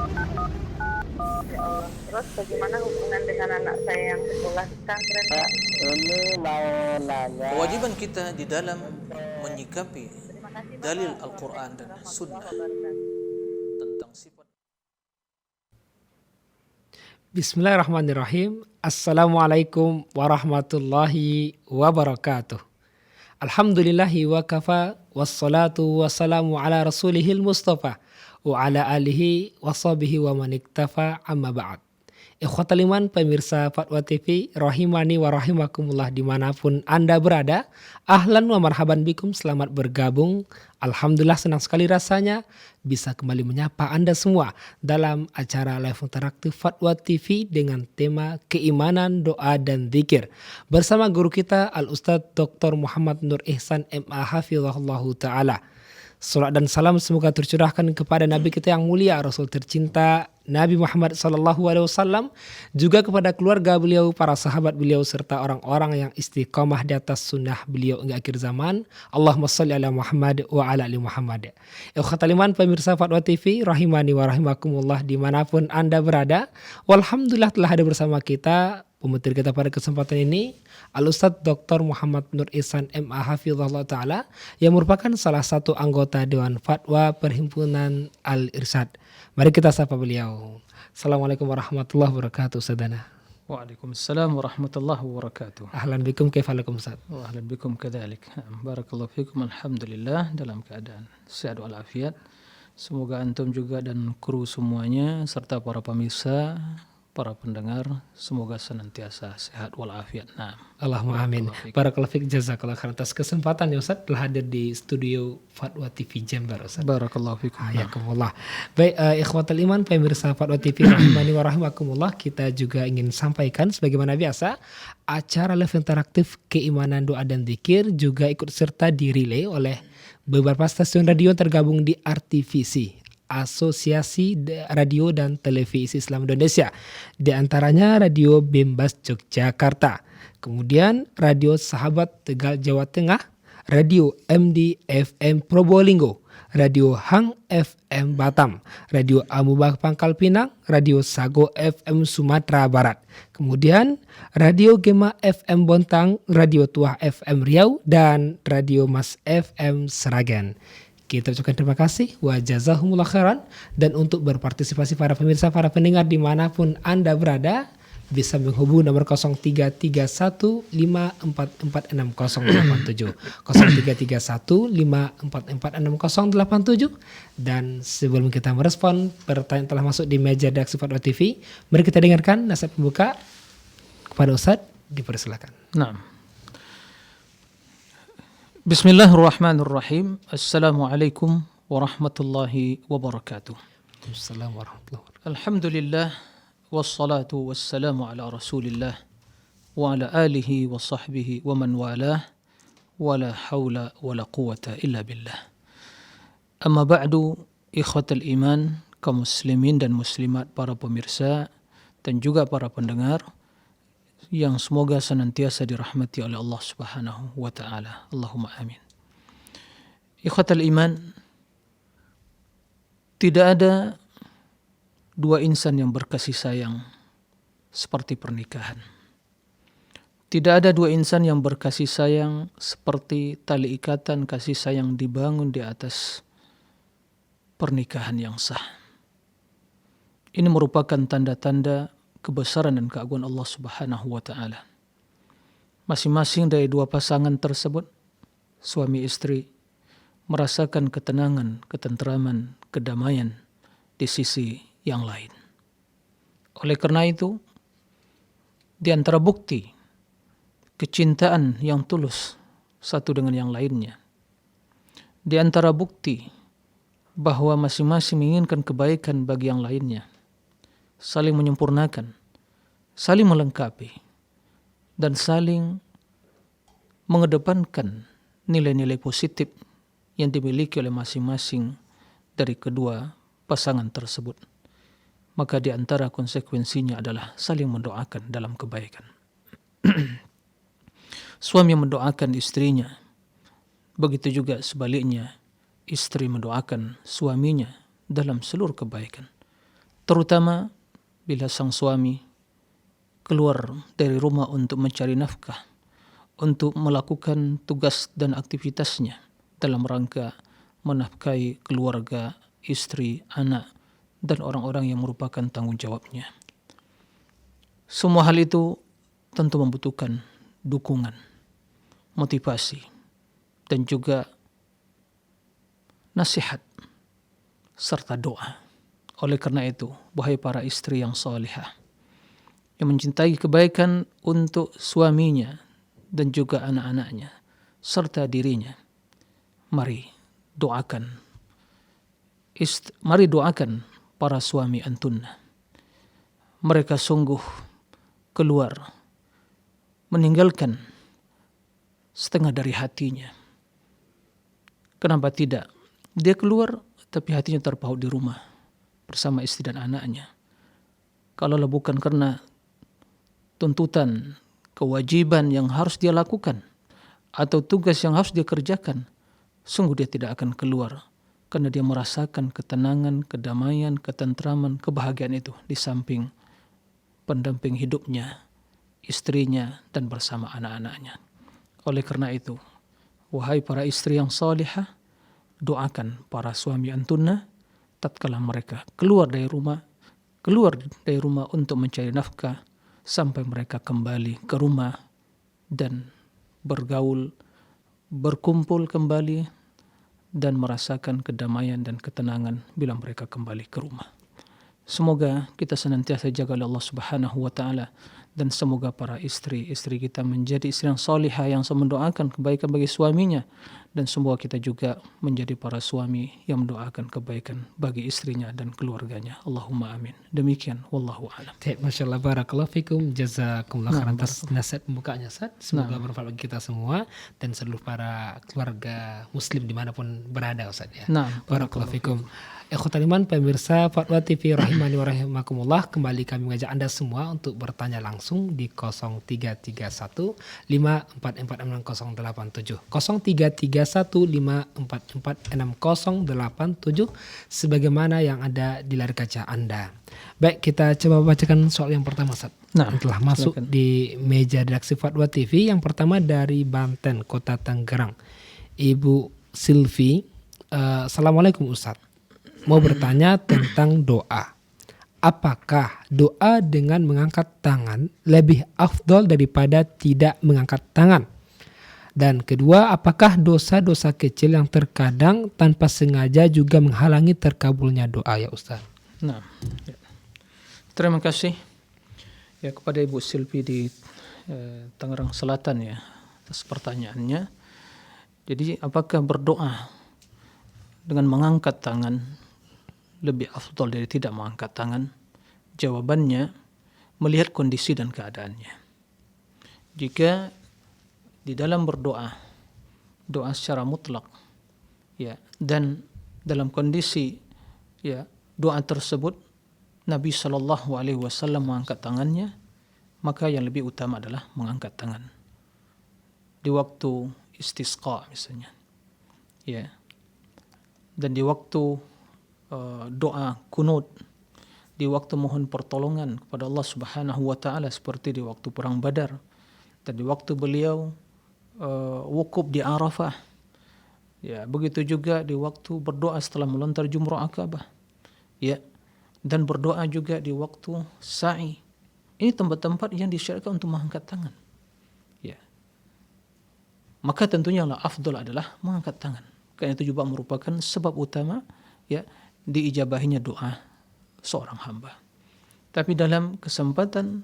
Ya Allah. Terus bagaimana hubungan dengan anak saya yang sekolah di pesantren? Ini mau nanya. Kewajiban kita di dalam menyikapi Terima kasih dalil Bapak. Al-Quran dan Assalamualaikum Sunnah warahmatullahi wabarakatuh. tentang sifat. Bismillahirrahmanirrahim. Assalamualaikum warahmatullahi wabarakatuh. Alhamdulillahi wa kafa wassalatu wassalamu ala rasulihil mustafa wa ala alihi wa sahbihi wa man iktafa amma ba'd. Ikhwatal iman pemirsa Fatwa TV rahimani wa rahimakumullah dimanapun Anda berada. Ahlan wa marhaban bikum, selamat bergabung. Alhamdulillah senang sekali rasanya bisa kembali menyapa Anda semua dalam acara live interaktif Fatwa TV dengan tema keimanan, doa dan zikir. Bersama guru kita Al-Ustadz Dr. Muhammad Nur Ihsan MA Hafizahullahu Ta'ala. Salat dan salam semoga tercurahkan kepada Nabi kita yang mulia, Rasul tercinta Nabi Muhammad SAW, juga kepada keluarga beliau, para sahabat beliau, serta orang-orang yang istiqomah di atas sunnah beliau hingga akhir zaman. Allahumma sholli ala Muhammad wa ala ali Muhammad. Ikhwatal iman pemirsa Fatwa TV rahimani wa rahimakumullah dimanapun Anda berada. Walhamdulillah telah ada bersama kita pemateri kita pada kesempatan ini Al-Ustadz Dr. Muhammad Nur Ihsan MA Hafizahullah Ta'ala yang merupakan salah satu anggota Dewan Fatwa Perhimpunan Al-Irsyad. Mari kita sapa beliau. Assalamualaikum warahmatullahi wabarakatuh, Ustadzana. Waalaikumsalam warahmatullahi wabarakatuh. Ahlan bikum, kaifalakum Ustadz? Wa ahlan bikum kadzalik. Barakallahu fikum, alhamdulillah dalam keadaan sehat walafiat. Semoga antum juga dan kru semuanya serta para pemirsa, para pendengar semoga senantiasa sehat walafiat. Nah, Allahumma amin. Barakallahu fiik, jazakallahu khairan atas kesempatan ya Ustadz telah hadir di studio Fatwa TV Jember Ustadz. barakallahu fikum. Hayakumullah. Baik, ikhwatal iman pemirsa Fatwa TV rahimani wa rahimakumullah, kita juga ingin sampaikan sebagaimana biasa acara live interaktif keimanan, doa dan zikir juga ikut serta direlay oleh beberapa stasiun radio yang tergabung di RTVC, Asosiasi Radio dan Televisi Islam Indonesia. Di antaranya Radio Bembas Yogyakarta, kemudian Radio Sahabat Tegal Jawa Tengah, Radio MD FM Probolinggo, Radio Hang FM Batam, Radio Amubah Pangkal Pinang, Radio Sago FM Sumatera Barat, kemudian Radio Gema FM Bontang, Radio Tuah FM Riau, dan Radio Mas FM Seragen. Kita ucapkan terima kasih wa jazahumullah khairan. Dan untuk berpartisipasi para pemirsa, para pendengar dimanapun Anda berada, bisa menghubungi nomor 0331544687 0331544687. Dan sebelum kita merespon pertanyaan telah masuk di meja redaksi Fatwa TV, mari kita dengarkan nasihat pembuka kepada Ustadz, dipersilakan. Nah, Bismillahirrahmanirrahim. Assalamualaikum warahmatullahi wabarakatuh. Assalamualaikum warahmatullahi wabarakatuh. Alhamdulillah wassalatu wassalamu ala Rasulillah wa ala alihi wa sahbihi wa man walah wa la hawla wa la quwata illa billah. Amma ba'du, ikhwatal iman, kaum muslimin dan muslimat, para pemirsa dan juga para pendengar yang semoga senantiasa dirahmati oleh Allah Subhanahu wa taala. Allahumma amin. Ikhwatal iman, tidak ada dua insan yang berkasih sayang seperti pernikahan. Tidak ada dua insan yang berkasih sayang seperti tali ikatan kasih sayang dibangun di atas pernikahan yang sah. Ini merupakan tanda-tanda kebesaran dan keagungan Allah Subhanahu wa taala. Masing-masing dari dua pasangan tersebut, suami istri, merasakan ketenangan, ketentraman, kedamaian di sisi yang lain. Oleh karena itu, di antara bukti kecintaan yang tulus satu dengan yang lainnya, di antara bukti bahwa masing-masing menginginkan kebaikan bagi yang lainnya, saling menyempurnakan, saling melengkapi, dan saling mengedepankan nilai-nilai positif yang dimiliki oleh masing-masing dari kedua pasangan tersebut. Maka di antara konsekuensinya adalah saling mendoakan dalam kebaikan. Suami mendoakan istrinya, begitu juga sebaliknya istri mendoakan suaminya dalam seluruh kebaikan. terutama bila sang suami keluar dari rumah untuk mencari nafkah, untuk melakukan tugas dan aktivitasnya dalam rangka menafkahi keluarga, istri, anak, dan orang-orang yang merupakan tanggung jawabnya. Semua hal itu tentu membutuhkan dukungan, motivasi, dan juga nasihat serta doa. Oleh karena itu, wahai para istri yang salihah, yang mencintai kebaikan untuk suaminya dan juga anak-anaknya serta dirinya, mari doakan para suami antunna. Mereka sungguh keluar meninggalkan setengah dari hatinya. Kenapa tidak? Dia keluar tapi hatinya terpaut di rumah bersama istri dan anaknya. Kalau bukan karena tuntutan, kewajiban yang harus dia lakukan atau tugas yang harus dia kerjakan, sungguh dia tidak akan keluar karena dia merasakan ketenangan, kedamaian, ketentraman, kebahagiaan itu di samping pendamping hidupnya, istrinya, dan bersama anak-anaknya. Oleh karena itu, wahai para istri yang salihah, doakan para suami antunna tatkala mereka keluar dari rumah untuk mencari nafkah sampai mereka kembali ke rumah dan bergaul, berkumpul kembali dan merasakan kedamaian dan ketenangan bila mereka kembali ke rumah. Semoga kita senantiasa jaga oleh Allah Subhanahu wa taala, dan semoga para istri-istri kita menjadi istri yang salihah yang mendoakan kebaikan bagi suaminya, dan semoga kita juga menjadi para suami yang mendoakan kebaikan bagi istrinya dan keluarganya. Allahumma amin. Demikian wallahu a'lam. Masya Allah, barakallahu fikum, jazakumullah khairan atas nasihat pembukaannya, Ustaz. Semoga bermanfaat bagi kita semua dan seluruh para keluarga muslim dimanapun berada, Ustaz ya. Barakallahu fikum. Ikhwatal iman, pemirsa Fatwa TV rahimani wa rahimakumullah, kembali kami mengajak Anda semua untuk bertanya langsung di 0331 5446087 0331 5446087 sebagaimana yang ada di layar kaca Anda. Baik, kita coba bacakan soal yang pertama, Ustaz. Telah masuk di meja redaksi Fatwa TV. Yang pertama dari Banten, Kota Tangerang, Ibu Silvi. Assalamualaikum Ustaz, mau bertanya tentang doa. Apakah doa dengan mengangkat tangan lebih afdol daripada tidak mengangkat tangan? Dan kedua, apakah dosa-dosa kecil yang terkadang tanpa sengaja juga menghalangi terkabulnya doa ya Ustaz? Terima kasih ya kepada Ibu Silvi di Tangerang Selatan ya atas pertanyaannya. Jadi apakah berdoa dengan mengangkat tangan lebih afdal dari tidak mengangkat tangan? Jawabannya, melihat kondisi dan keadaannya. Jika di dalam berdoa, doa secara mutlak, ya, dan dalam kondisi ya doa tersebut Nabi Shallallahu Alaihi Wasallam mengangkat tangannya, maka yang lebih utama adalah mengangkat tangan. Di waktu istisqa misalnya, ya, dan di waktu doa kunut, di waktu mohon pertolongan kepada Allah Subhanahu wa taala seperti di waktu perang Badar, dan di waktu beliau wukuf di Arafah. Ya, begitu juga di waktu berdoa setelah melontar jumrah Akabah. Ya, dan berdoa juga di waktu sa'i. Ini tempat-tempat yang disyariatkan untuk mengangkat tangan. Ya. Maka tentunya yang afdal adalah mengangkat tangan. Karena itu juga merupakan sebab utama ya diijabahinya doa seorang hamba. Tapi dalam kesempatan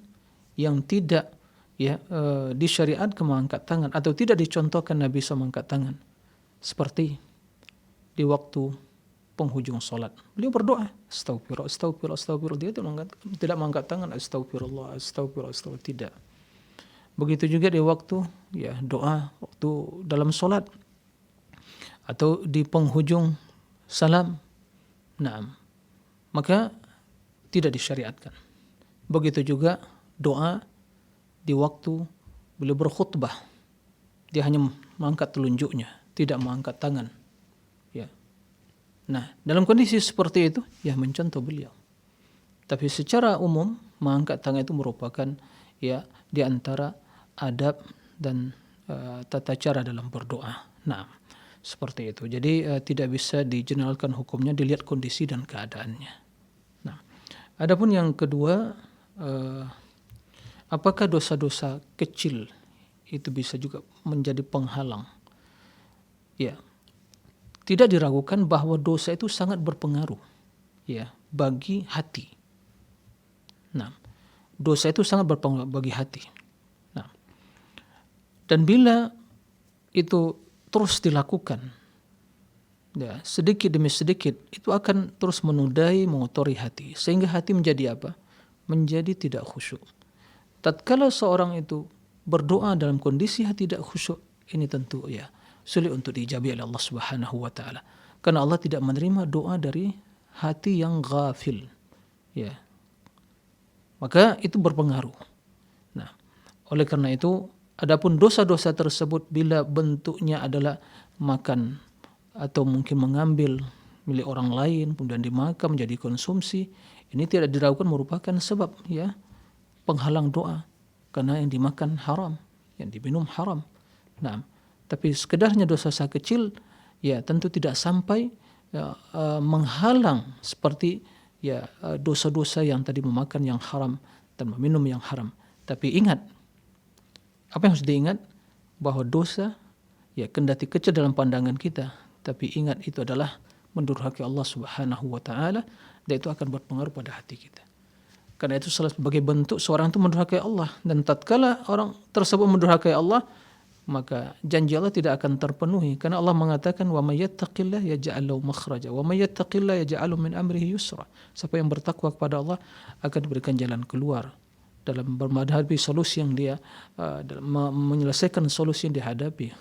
yang tidak disyariatkan mengangkat tangan atau tidak dicontohkan Nabi SAW mengangkat tangan, seperti di waktu penghujung salat, beliau berdoa astagfirullah, astagfirullah, astagfirullah. Dia tidak mengangkat tangan astagfirullah, astagfirullah, astagfirullah, tidak. Begitu juga di waktu doa waktu dalam salat atau di penghujung salam. Maka tidak disyariatkan. Begitu juga doa di waktu beliau berkhutbah, dia hanya mengangkat telunjuknya, tidak mengangkat tangan. Ya. Nah, dalam kondisi seperti itu, ya mencontoh beliau. Tapi secara umum mengangkat tangan itu merupakan ya di antara adab dan tata cara dalam berdoa. Nah, seperti itu. Jadi tidak bisa digeneralkan hukumnya, dilihat kondisi dan keadaannya. Nah, adapun yang kedua, apakah dosa-dosa kecil itu bisa juga menjadi penghalang? Ya, tidak diragukan bahwa dosa itu sangat berpengaruh ya bagi hati. Nah, dosa itu sangat berpengaruh bagi hati. Nah, dan bila itu terus dilakukan, ya sedikit demi sedikit, itu akan terus menodai, mengotori hati, sehingga hati menjadi apa? Menjadi tidak khusyuk. Tatkala seorang itu berdoa dalam kondisi hati tidak khusyuk, ini tentu ya sulit untuk diijabi oleh Allah Subhanahu wa taala. Karena Allah tidak menerima doa dari hati yang ghafil. Ya. Maka itu berpengaruh. Nah, oleh karena itu, adapun dosa-dosa tersebut bila bentuknya adalah makan atau mungkin mengambil milik orang lain kemudian dimakan menjadi konsumsi, ini tidak diragukan merupakan sebab ya penghalang doa karena yang dimakan haram, yang diminum haram. Nah, tapi sekedarnya dosa-dosa kecil ya tentu tidak sampai menghalang seperti ya dosa-dosa yang tadi memakan yang haram dan meminum yang haram. Tapi ingat, apa yang harus diingat? Bahwa dosa ya kendati kecil dalam pandangan kita, tapi ingat itu adalah mendurhaki Allah Subhanahu wa taala, dan itu akan berpengaruh pada hati kita. Karena itu sebagai bentuk seorang itu mendurhakai Allah, dan tatkala orang tersebut mendurhakai Allah, maka janji Allah tidak akan terpenuhi, karena Allah mengatakan wa may yattaqillah yaj'al lahu makhraja wa may yattaqillah yaj'al min amrihi yusra. Siapa yang bertakwa kepada Allah akan diberikan jalan keluar dalam menghadapi solusi yang dia menyelesaikan solusi yang dihadapi.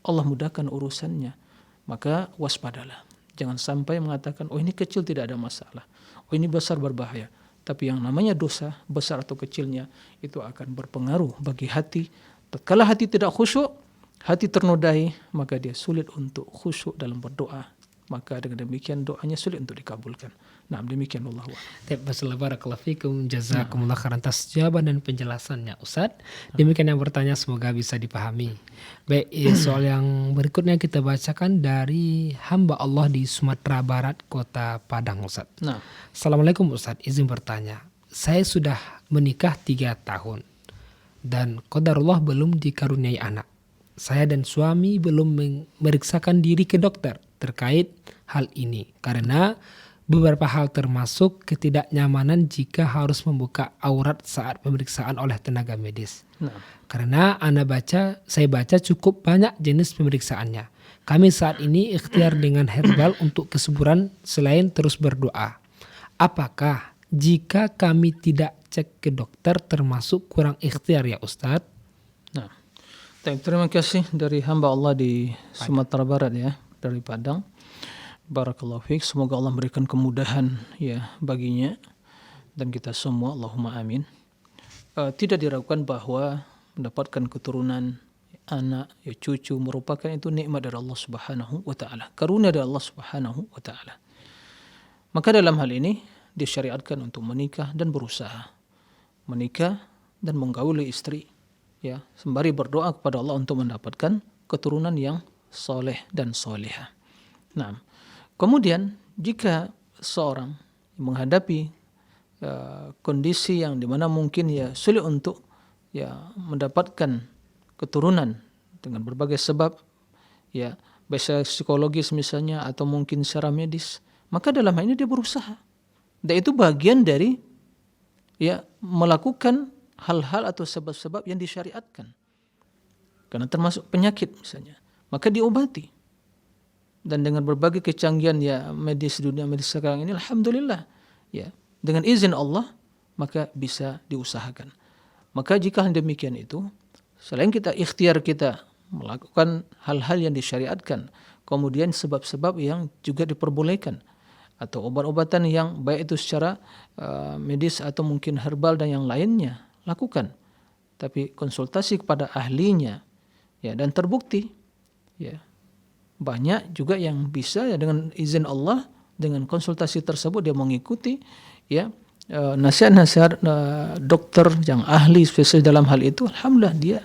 Allah mudahkan urusannya. Maka waspadalah. Jangan sampai mengatakan oh ini kecil tidak ada masalah. Oh ini besar berbahaya. Tapi yang namanya dosa, besar atau kecilnya, itu akan berpengaruh bagi hati. Tatkala hati tidak khusyuk, hati ternodai, maka dia sulit untuk khusyuk dalam berdoa. Maka dengan demikian doanya sulit untuk dikabulkan. Nah, demikian Allah. Barakallahu fikum, jazakumullah khairan atas jawaban dan penjelasannya Ustaz. Demikian yang bertanya, semoga bisa dipahami. Baik, soal yang berikutnya kita bacakan dari hamba Allah di Sumatera Barat, Kota Padang, Ustaz. Nah. Assalamualaikum Ustaz, izin bertanya. Saya sudah menikah 3 tahun dan qadarullah belum dikaruniai anak. Saya dan suami belum memeriksakan diri ke dokter terkait hal ini karena beberapa hal termasuk ketidaknyamanan jika harus membuka aurat saat pemeriksaan oleh tenaga medis. Nah. Karena saya baca cukup banyak jenis pemeriksaannya. Kami saat ini ikhtiar dengan herbal untuk kesuburan selain terus berdoa. Apakah jika kami tidak cek ke dokter termasuk kurang ikhtiar ya Ustadz? Nah, terima kasih dari hamba Allah di Sumatera Barat ya, dari Padang. Barakallahu fiik, semoga Allah memberikan kemudahan ya baginya dan kita semua, Allahumma amin. Tidak diragukan bahwa mendapatkan keturunan anak ya cucu merupakan itu nikmat dari Allah Subhanahu wa taala, karunia dari Allah Subhanahu wa taala. Maka dalam hal ini disyariatkan untuk menikah dan berusaha menikah dan menggauli istri ya sembari berdoa kepada Allah untuk mendapatkan keturunan yang soleh dan soleha. Nah, kemudian jika seorang menghadapi kondisi yang dimana mungkin ya sulit untuk ya mendapatkan keturunan dengan berbagai sebab ya baik psikologis misalnya atau mungkin secara medis, maka dalam hal ini dia berusaha. Dan itu bagian dari ya melakukan hal-hal atau sebab-sebab yang disyariatkan. Karena termasuk penyakit misalnya, maka diobati. Dan dengan berbagai kecanggihan ya medis dunia medis sekarang ini, alhamdulillah ya dengan izin Allah maka bisa diusahakan. Maka jika demikian itu, selain kita ikhtiar kita melakukan hal-hal yang disyariatkan, kemudian sebab-sebab yang juga diperbolehkan atau obat-obatan yang baik itu secara medis atau mungkin herbal dan yang lainnya lakukan. Tapi konsultasi kepada ahlinya ya dan terbukti ya banyak juga yang bisa ya dengan izin Allah dengan konsultasi tersebut dia mengikuti ya nasihat-nasihat dokter yang ahli spesialis dalam hal itu, alhamdulillah dia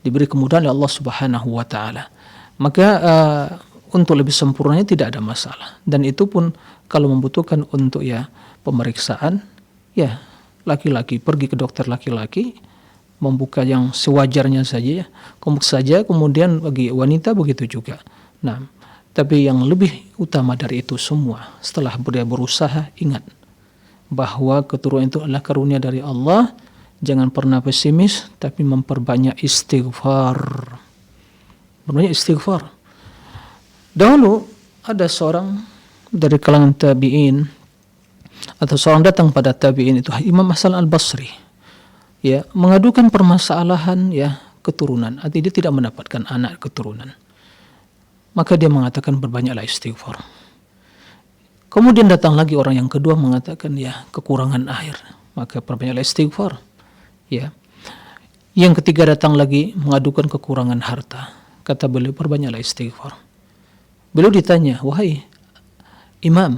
diberi kemudahan oleh Allah Subhanahu wa taala. Maka untuk lebih sempurnanya tidak ada masalah. Dan itu pun kalau membutuhkan untuk ya pemeriksaan, ya laki-laki pergi ke dokter laki-laki, membuka yang sewajarnya saja ya, kemudian bagi wanita begitu juga. Nah, tapi yang lebih utama dari itu semua, setelah dia berusaha, ingat bahwa keturunan itu adalah karunia dari Allah. Jangan pernah pesimis, tapi memperbanyak istighfar. Berbanyak istighfar. Dahulu ada seorang dari kalangan tabi'in, atau seorang datang pada tabi'in itu, Imam Hasan al-Basri, ya, mengadukan permasalahan ya keturunan, artinya dia tidak mendapatkan anak keturunan. Maka dia mengatakan berbanyaklah istighfar. Kemudian datang lagi orang yang kedua mengatakan ya kekurangan air, maka perbanyaklah istighfar. Ya. Yang ketiga datang lagi mengadukan kekurangan harta. Kata beliau, perbanyaklah istighfar. Beliau ditanya, wahai imam,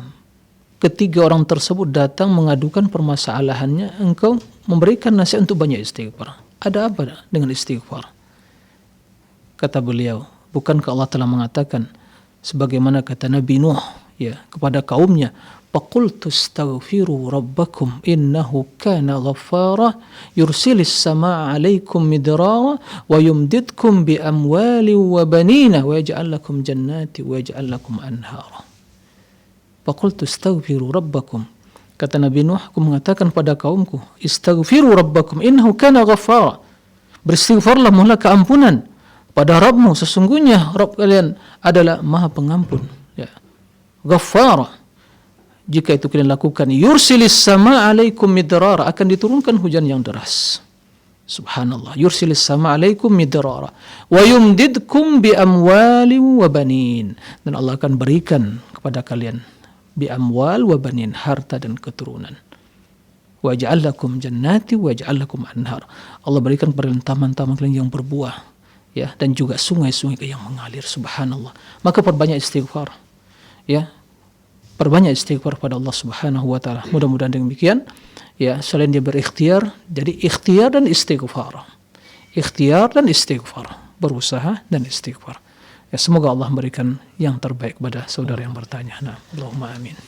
ketiga orang tersebut datang mengadukan permasalahannya, engkau memberikan nasihat untuk banyak istighfar. Ada apa dengan istighfar? Kata beliau, bukankah Allah telah mengatakan sebagaimana kata Nabi Nuh ya kepada kaumnya, faqultu astaghfiru rabbakum innahu kana ghaffara yursilis samaa 'alaikum midrara wa yumdidkum bi amwali wa banina wa yaj'al lakum jannati wa yaj'al lakum anhara. Faqultu astaghfiru rabbakum, kata Nabi Nuh, aku mengatakan pada kaumku, istaghfiru rabbakum innahu kana ghaffara, beristighfarlah mohonlah keampunan pada Rabbmu, sesungguhnya Rabb kalian adalah Maha Pengampun ya. Ghaffara, jika itu kalian lakukan, yursilis sama alaikum midrara, akan diturunkan hujan yang deras. Subhanallah, yursilis sama alaikum midrara wa yumdidkum bi amwali wa banin, dan Allah akan berikan kepada kalian bi amwal wa banin, harta dan keturunan. Wa ja'al lakum jannati wa ja'al lakum anhar, Allah berikan kepada taman-taman kalian yang berbuah ya, dan juga sungai-sungai yang mengalir. Subhanallah. Maka perbanyak istighfar ya, perbanyak istighfar pada Allah Subhanahu wa taala. Mudah-mudahan demikian ya, selain dia berikhtiar, jadi ikhtiar dan istighfar. Ikhtiar dan istighfar, berusaha dan istighfar. Ya, semoga Allah memberikan yang terbaik kepada saudara yang bertanya. Nah, Allahumma amin.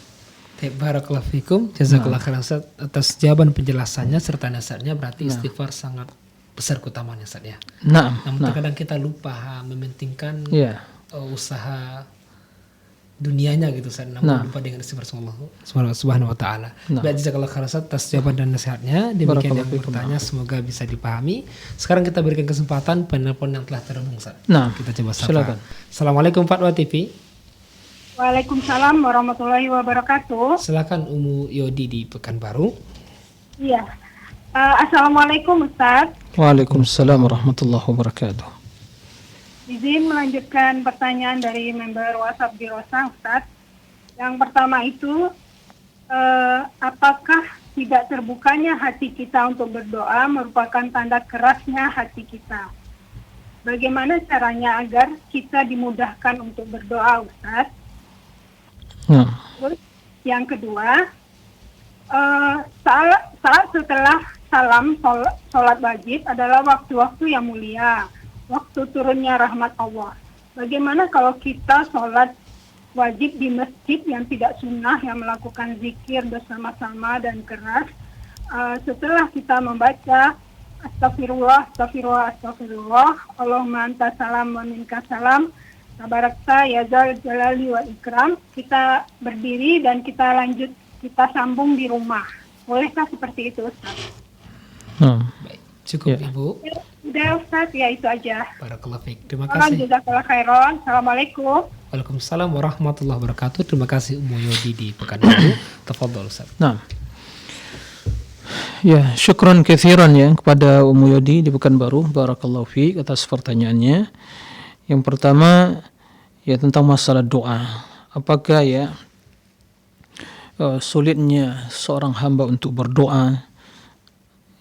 Barakallahu fikum, jazakallah khairan Ustaz atas jawaban penjelasannya serta nasihatnya. Berarti istighfar sangat besar keutamaannya Ustaz ya. Namun terkadang kita lupa mementingkan usaha dunianya gitu Ustaz, namun lupa dengan istighfar Allah Subhanahu wa taala. Baik, jazakallah khairan Ustaz atas jawaban dan nasihatnya. Demikian yang bertanya semoga bisa dipahami. Sekarang kita berikan kesempatan penelpon yang telah terhubung Ustaz. Kita coba sapa. Silakan. Assalamualaikum Fatwa TV. Waalaikumsalam warahmatullahi wabarakatuh. Silakan Umu Yodi di Pekanbaru. Iya. Assalamualaikum Ustaz. Waalaikumsalam warahmatullahi wabarakatuh. Izin melanjutkan pertanyaan dari member WhatsApp di Rosa, Ustaz. Yang pertama itu, apakah tidak terbukanya hati kita untuk berdoa merupakan tanda kerasnya hati kita? Bagaimana caranya agar kita dimudahkan untuk berdoa, Ustaz? Terus yang kedua, saat setelah salam sholat wajib adalah waktu-waktu yang mulia, waktu turunnya rahmat Allah. Bagaimana kalau kita sholat wajib di masjid yang tidak sunnah, yang melakukan zikir bersama-sama dan keras, setelah kita membaca astagfirullah, astagfirullah, astagfirullah, Allahumma anta salam wa minka salam, tabarakta ya zal jalali wa ikram, kita berdiri dan kita lanjut, kita sambung di rumah. Bolehkah seperti itu, Ustaz? Baik, cukup Ibu. Udah Ustaz, ya itu aja. Barakallahu fiik. Terima kasih. Jazakallah khairan. Assalamualaikum. Waalaikumsalam warahmatullahi wabarakatuh. Terima kasih Umu Yodi di Pekanbaru. Tafadhol Ustaz. Nah. Ya, syukran katsiran ya kepada Umu Yodi di Pekanbaru. Barakallahu fiik atas pertanyaannya. Yang pertama ya tentang masalah doa. Apakah ya sulitnya seorang hamba untuk berdoa,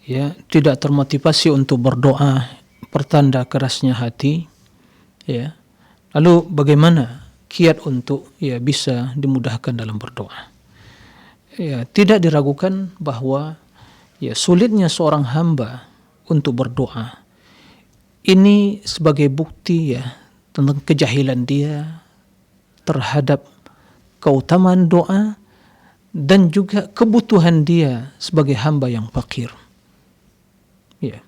ya tidak termotivasi untuk berdoa, pertanda kerasnya hati, ya. Lalu bagaimana kiat untuk ya bisa dimudahkan dalam berdoa? ya tidak diragukan bahwa ya sulitnya seorang hamba untuk berdoa ini sebagai bukti ya tentang kejahilan dia terhadap keutamaan doa dan juga kebutuhan dia sebagai hamba yang fakir. Ya.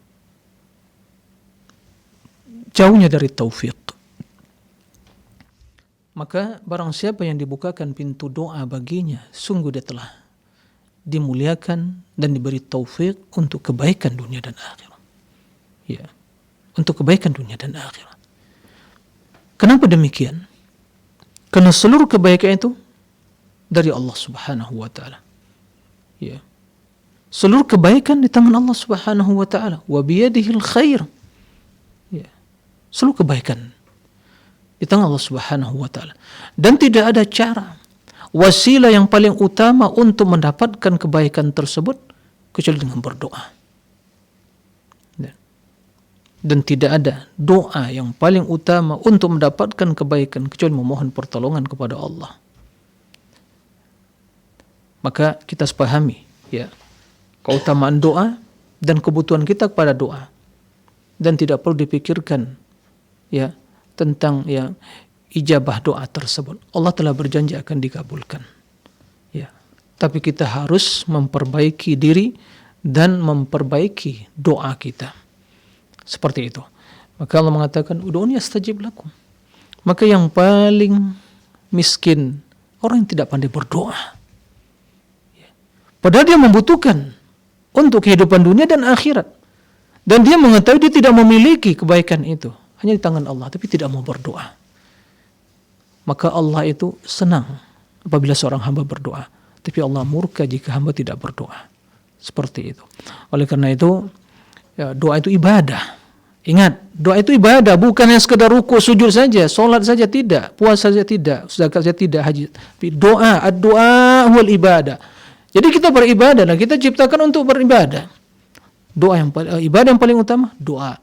Jauhnya dari taufik. Maka barang siapa yang dibukakan pintu doa baginya, sungguh dia telah dimuliakan dan diberi taufik untuk kebaikan dunia dan akhirat. Ya. Untuk kebaikan dunia dan akhirat. Kenapa demikian? Karena seluruh kebaikan itu dari Allah Subhanahu wa taala. Ya. Seluruh kebaikan di tangan Allah Subhanahu wa taala. Wa biyadihil khair. Ya. Seluruh kebaikan di tangan Allah Subhanahu wa taala. Dan tidak ada cara wasilah yang paling utama untuk mendapatkan kebaikan tersebut kecuali dengan berdoa. Dan tidak ada doa yang paling utama untuk mendapatkan kebaikan kecuali memohon pertolongan kepada Allah. Maka kita sepahami ya keutamaan doa dan kebutuhan kita kepada doa. Dan tidak perlu dipikirkan ya tentang ya ijabah doa tersebut. Allah telah berjanji akan dikabulkan. Ya. Tapi kita harus memperbaiki diri dan memperbaiki doa kita. Seperti itu. Maka Allah mengatakan, "Ud'uni astajib lakum." Maka yang paling miskin orang yang tidak pandai berdoa. Ya. Padahal dia membutuhkan untuk kehidupan dunia dan akhirat. Dan dia mengetahui dia tidak memiliki kebaikan itu. Hanya di tangan Allah, tapi tidak mau berdoa. Maka Allah itu senang apabila seorang hamba berdoa. Tapi Allah murka jika hamba tidak berdoa. Seperti itu. Oleh karena itu, ya, doa itu ibadah. Ingat, doa itu ibadah, bukan hanya sekedar ruku, sujud saja, solat saja tidak, puasa saja tidak, zakat saja tidak, haji. Tapi doa, ad-doa wal ibadah. Jadi kita beribadah dan kita ciptakan untuk beribadah. Doa yang ibadah yang paling utama, doa.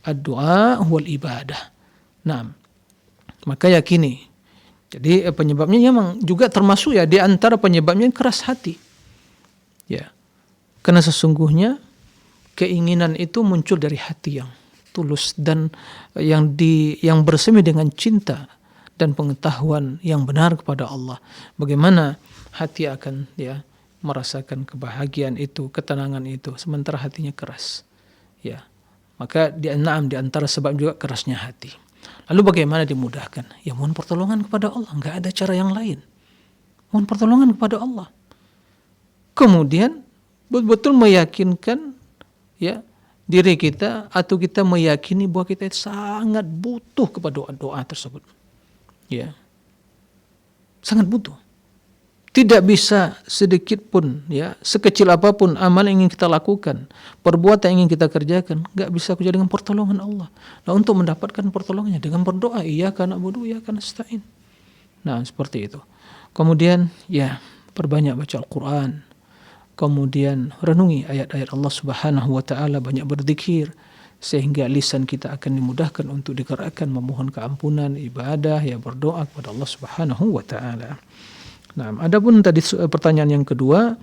Ad-doa wal ibadah. Nah, maka yakini. Jadi penyebabnya memang juga termasuk ya di antara penyebabnya keras hati. Ya. Karena sesungguhnya keinginan itu muncul dari hati yang tulus dan yang bersemi dengan cinta dan pengetahuan yang benar kepada Allah. Bagaimana hati akan ya merasakan kebahagiaan itu, ketenangan itu, sementara hatinya keras. Ya. Maka di antara sebab juga kerasnya hati. Lalu bagaimana dimudahkan? Ya mohon pertolongan kepada Allah, enggak ada cara yang lain. Mohon pertolongan kepada Allah. Kemudian betul-betul meyakinkan ya diri kita atau kita meyakini bahwa kita sangat butuh kepada doa tersebut. Ya. Sangat butuh. Tidak bisa sedikit pun ya, sekecil apapun amal yang ingin kita lakukan, perbuatan yang ingin kita kerjakan, enggak bisa kecuali dengan pertolongan Allah. Nah, untuk mendapatkan pertolongannya dengan berdoa, iyyaka na'budu wa iyyaka nasta'in. Nah, seperti itu. Kemudian ya, perbanyak baca Al-Qur'an. Kemudian renungi ayat-ayat Allah Subhanahu wa taala, banyak berzikir sehingga lisan kita akan dimudahkan untuk digerakkan memohon keampunan, ibadah, ya berdoa kepada Allah Subhanahu wa taala. Nah, adapun tadi pertanyaan yang kedua,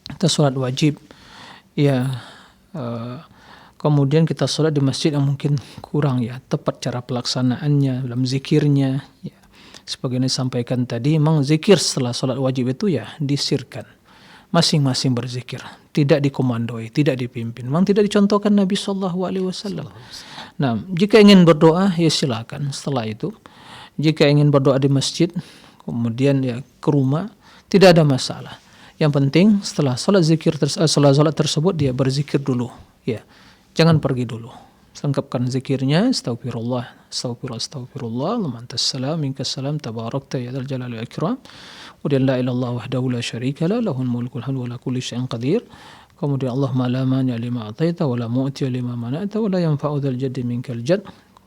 kita sholat wajib, ya, kemudian kita sholat di masjid yang mungkin kurang ya, tepat cara pelaksanaannya dalam zikirnya, ya, sebagaimana disampaikan tadi, memang zikir setelah sholat wajib itu ya disirkan, masing-masing berzikir, tidak dikomandoi, tidak dipimpin, memang tidak dicontohkan Nabi SAW. Nah, jika ingin berdoa ya silakan setelah itu, jika ingin berdoa di masjid, kemudian ya ke rumah, tidak ada masalah. Yang penting setelah sholat tersebut dia berzikir dulu, ya. Jangan pergi dulu. Lengkapkan zikirnya, astagfirullah, Allahumma antas salam, minkas salam, tabarakta ya dzal jalali wal ikram. Kemudian la ilallah wahdahu la syarika la, lahul mulkul hamdu wa la kulli syai'in qadir. Kemudian Allahumma la mani' lima ataita wa la mu'ti lima mana'ta wa la yanfa'u dzal jaddi minkal jadd.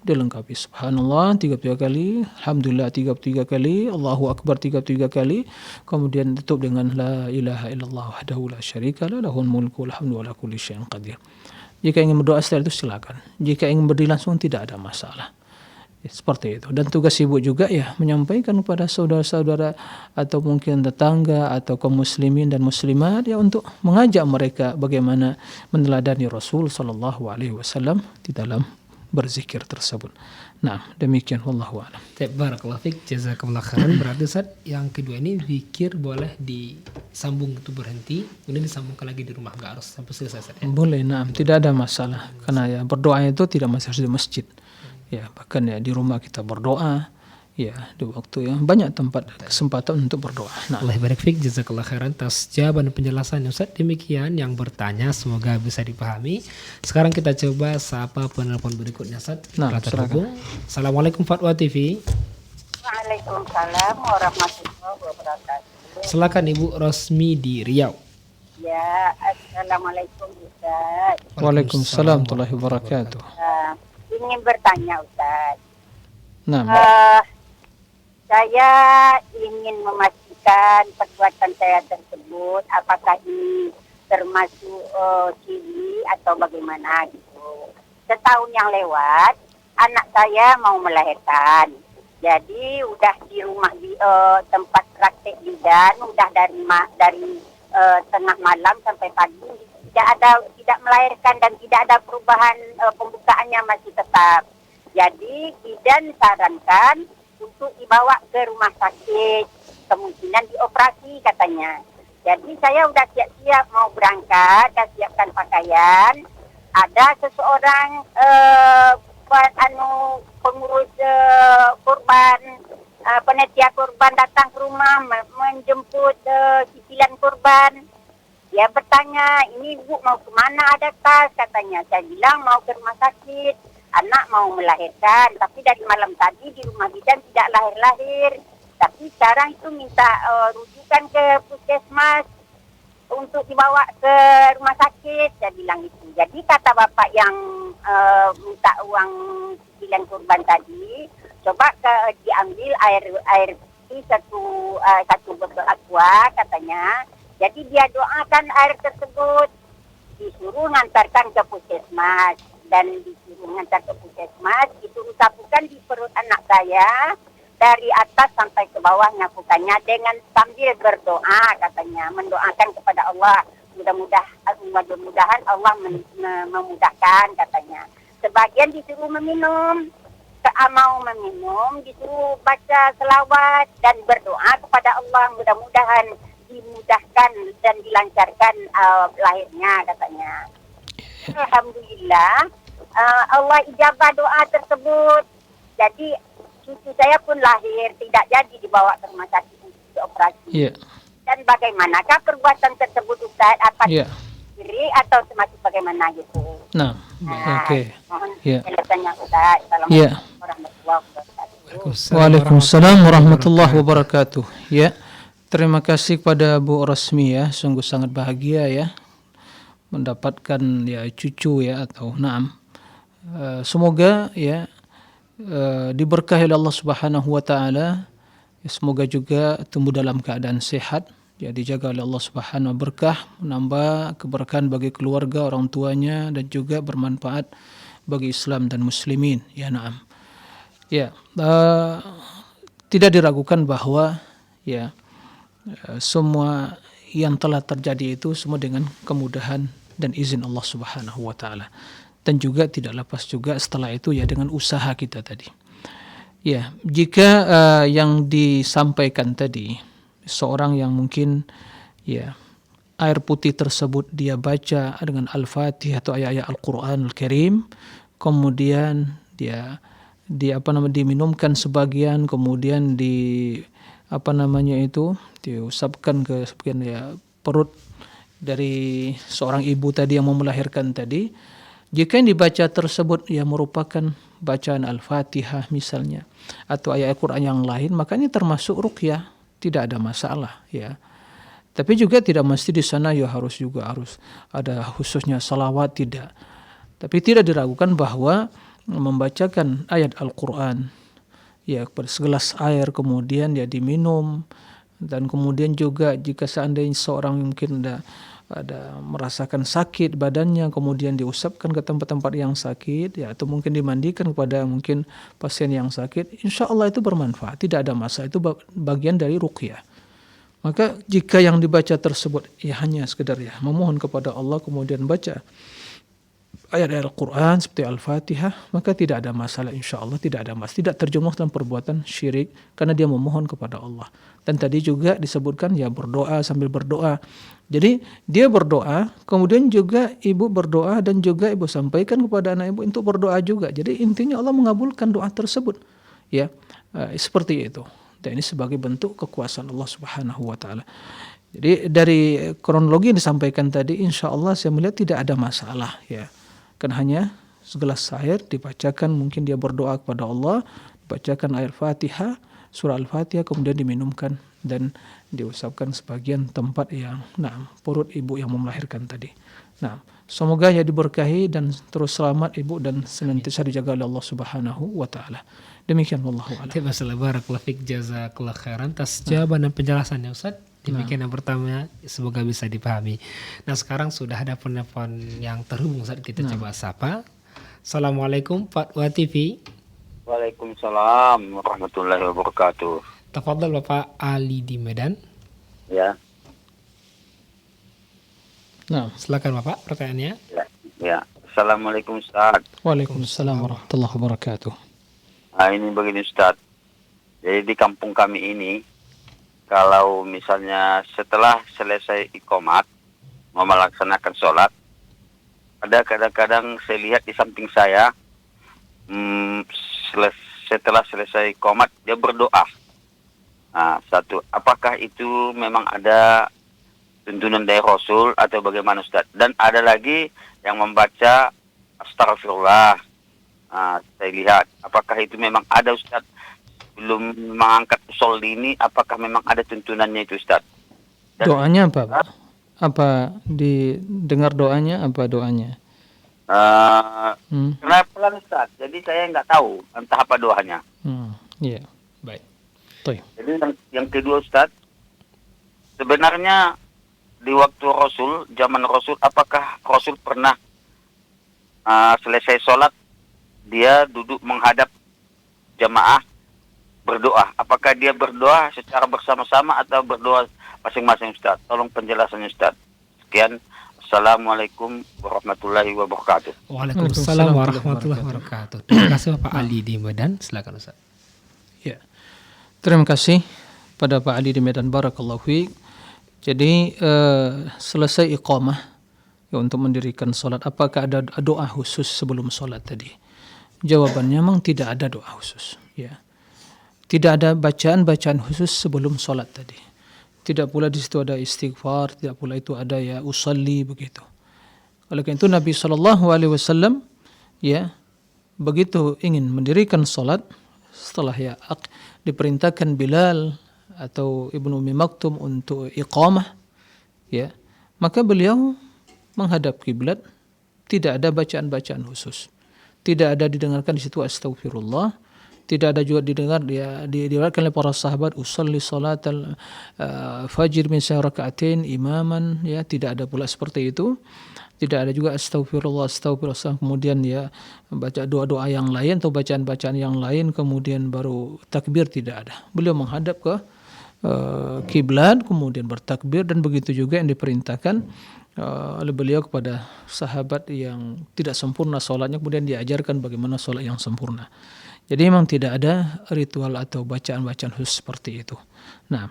Dilengkapi subhanallah 33 kali, alhamdulillah 33 kali, Allahu akbar 33 kali, kemudian tutup dengan la ilaha illallah wahdahu la syarika la, lahul mulku wal hamdu wa la kulli syai'in qadir. Jika ingin berdoa setelah itu silakan. Jika ingin berdiri langsung tidak ada masalah. Ya, seperti itu. Dan tugas ibu juga ya menyampaikan kepada saudara-saudara atau mungkin tetangga atau kaum muslimin dan muslimat ya untuk mengajak mereka bagaimana meneladani Rasul sallallahu alaihi wasallam di dalam berzikir tersebut. Nah, demikian wallahu a'lam. Barakallahu fiik, jazakumullah khairan. Berarti Ustaz, yang kedua ini zikir boleh disambung itu berhenti, kemudian disambungkan lagi di rumah, nggak harus sampai selesai Ustaz, ya? Boleh, nah, tidak ada masalah. Karena ya berdoa itu tidak masih harus di masjid. Ya, bahkan ya di rumah kita berdoa, ya di waktu yang banyak tempat kesempatan untuk berdoa. Nah, Allah barik fiik, jazakallah khairan atas jawaban dan penjelasan Ustaz. Demikian yang bertanya, semoga bisa dipahami. Sekarang kita coba sapa penelpon berikutnya Ustaz. Nah, Telah terhubung. Assalamualaikum Fatwa TV. Waalaikumsalam warahmatullahi wabarakatuh. Silakan Ibu Rosmi di Riau. Ya, assalamualaikum Ustaz. Waalaikumsalam warahmatullahi wabarakatuh. Ingin bertanya Ustaz. Nah, Saya ingin memastikan perbuatan saya tersebut apakah ini termasuk ciri atau bagaimana gitu. Setahun yang lewat, anak saya mau melahirkan. Jadi udah di rumah di tempat praktek bidan, udah dari tengah malam sampai pagi tidak melahirkan dan tidak ada perubahan, pembukaannya masih tetap. Jadi bidan sarankan untuk dibawa ke rumah sakit, kemungkinan dioperasi katanya. Jadi saya udah siap-siap mau berangkat, dah siapkan pakaian. Ada seseorang pengurus korban, panitia korban datang ke rumah menjemput cicilan korban. Dia bertanya, ini ibu mau kemana, ada tas katanya. Saya bilang mau ke rumah sakit, anak mau melahirkan. Tapi dari malam tadi di rumah bidan tidak lahir-lahir. Tapi sekarang itu minta rujukan ke puskesmas untuk dibawa ke rumah sakit. Saya bilang itu. Jadi kata bapak yang minta uang cicilan korban tadi, coba diambil air putih satu botol aqua katanya. Jadi dia doakan air tersebut, disuruh ngantarkan ke puskesmas. Dan disuruh ngantar ke puskesmas, disuruh sapukan di perut anak saya, dari atas sampai ke bawah nyapukannya dengan sambil berdoa katanya, mendoakan kepada Allah. Mudah-mudahan Allah memudahkan katanya. Sebagian disuruh meminum, mau meminum, disuruh baca selawat dan berdoa kepada Allah, mudah-mudahan dimudahkan dan dilancarkan lahirnya katanya. Alhamdulillah, Allah ijabah doa tersebut. Jadi cucu saya pun lahir, tidak jadi dibawa ke rumah sakit untuk dioperasi. iya. Dan bagaimanakah perbuatan tersebut Ustaz? Apa diri atau termasuk bagaimana gitu? Nah, oke. Mohon Iya. penjelasannya Ustaz. Iya. Assalamualaikum warahmatullahi wabarakatuh. Waalaikumsalam warahmatullahi wabarakatuh. Ya, terima kasih kepada Bu Rosmi ya, sungguh sangat bahagia ya mendapatkan ya cucu ya atau naam. Semoga ya diberkahi oleh Allah Subhanahu wa taala. Semoga juga tumbuh dalam keadaan sehat, ya dijaga oleh Allah Subhanahu wa berkah, menambah keberkahan bagi keluarga, orang tuanya dan juga bermanfaat bagi Islam dan muslimin. Ya naam. Ya, tidak diragukan bahwa ya semua yang telah terjadi itu semua dengan kemudahan dan izin Allah Subhanahu wa taala. Dan juga tidak lepas juga setelah itu ya dengan usaha kita tadi. Ya, jika yang disampaikan tadi seorang yang mungkin ya air putih tersebut dia baca dengan Al-Fatihah atau ayat-ayat Al-Qur'an Al-Karim, kemudian dia diminumkan sebagian, kemudian diusapkan ke sebagian ya perut dari seorang ibu tadi yang mau melahirkan tadi. Jika yang dibaca tersebut ya merupakan bacaan Al-Fatihah misalnya atau ayat Al-Qur'an yang lain, maka ini termasuk ruqyah, tidak ada masalah ya. Tapi juga tidak mesti di sana ya harus ada khususnya salawat, tidak. Tapi tidak diragukan bahwa membacakan ayat Al-Qur'an ya pada segelas air kemudian ya diminum, dan kemudian juga jika seandainya seorang mungkin ada ada merasakan sakit badannya, kemudian diusapkan ke tempat-tempat yang sakit, ya, atau mungkin dimandikan kepada mungkin pasien yang sakit, insya Allah itu bermanfaat, tidak ada masalah, itu bagian dari ruqyah. Maka jika yang dibaca tersebut ya hanya sekedar ya memohon kepada Allah, kemudian baca ayat-ayat Al-Quran seperti Al-Fatihah, maka tidak ada masalah, insya Allah tidak ada masalah, tidak terjerumus dalam perbuatan syirik karena dia memohon kepada Allah. Dan tadi juga disebutkan ya berdoa sambil berdoa. Jadi dia berdoa, kemudian juga ibu berdoa, dan juga ibu sampaikan kepada anak ibu untuk berdoa juga. Jadi intinya Allah mengabulkan doa tersebut, ya, seperti itu. Dan ini sebagai bentuk kekuasaan Allah Subhanahu wa taala. Jadi dari kronologi yang disampaikan tadi, insya Allah saya melihat tidak ada masalah, ya. Kan hanya segelas air dibacakan, mungkin dia berdoa kepada Allah, dibacakan ayat Fatihah, surah Al-Fatihah, kemudian diminumkan dan diusapkan sebagian tempat yang perut ibu yang melahirkan tadi. Semoga ya diberkahi dan terus selamat ibu dan senantiasa dijaga oleh Allah Subhanahu wa taala. Demikian wallahu a'lam. Terima kasih, barakallahu fiik, jazakallah khairan atas jawaban dan penjelasannya Ustaz. Demikian yang pertama, semoga bisa dipahami. Nah, sekarang sudah ada penelpon yang terhubung, Ustaz, kita coba sapa. Assalamualaikum Fatwa TV. Waalaikumsalam warahmatullahi wabarakatuh. Tafadhal Bapak Ali di Medan. Ya. Nah, Silakan Bapak pertanyaannya. Ya. Assalamualaikum Ustaz. Waalaikumsalam warahmatullahi wabarakatuh. Ini begini Ustaz. Jadi di kampung kami ini, kalau misalnya setelah selesai iqamat mau melaksanakan sholat, ada kadang-kadang saya lihat di samping saya, setelah selesai iqamat dia berdoa. Satu, apakah itu memang ada tuntunan dari Rasul atau bagaimana Ustaz? Dan ada lagi yang membaca astagfirullah. Saya lihat, apakah itu memang ada Ustaz? Belum mengangkat usolli ini, apakah memang ada tuntunannya itu Ustaz? Doanya apa, Pak? Apa didengar doanya, apa doanya? Karena pelan Ustaz, jadi saya nggak tahu entah apa doanya. Iya, baik. Toh. Jadi yang kedua Ustaz, sebenarnya di waktu Rasul, zaman Rasul, apakah Rasul pernah selesai sholat, dia duduk menghadap jamaah berdoa? Apakah dia berdoa secara bersama-sama atau berdoa masing-masing Ustaz? Tolong penjelasannya Ustaz. Sekian. Assalamualaikum warahmatullahi wabarakatuh. Waalaikumsalam warahmatullahi wabarakatuh. Terima kasih Bapak Ali di Medan. Silakan Ustaz. Ya. Terima kasih pada Pak Ali di Medan, barakallahu fiik. Jadi selesai iqamah ya, untuk mendirikan salat, apakah ada doa khusus sebelum salat tadi? Jawabannya memang tidak ada doa khusus, ya. Tidak ada bacaan-bacaan khusus sebelum salat tadi. Tidak pula di situ ada istighfar, tidak pula itu ada ya usalli begitu. Oleh karena itu Nabi SAW ya begitu ingin mendirikan salat, setelah ya diperintahkan Bilal atau Ibnu Ummi Maktum untuk iqamah, ya, maka beliau menghadap kiblat, tidak ada bacaan-bacaan khusus. Tidak ada didengarkan di situ astagfirullah, tidak ada juga didengar diriwayatkan oleh para sahabat usolli salatal fajr min raka'atain imaman, ya, tidak ada pula seperti itu. Tidak ada juga astagfirullah kemudian ya baca doa-doa yang lain atau bacaan-bacaan yang lain kemudian baru takbir, tidak ada. Beliau menghadap ke kiblat kemudian bertakbir, dan begitu juga yang diperintahkan oleh beliau kepada sahabat yang tidak sempurna sholatnya, kemudian diajarkan bagaimana sholat yang sempurna. Jadi memang tidak ada ritual atau bacaan-bacaan khusus seperti itu. Nah,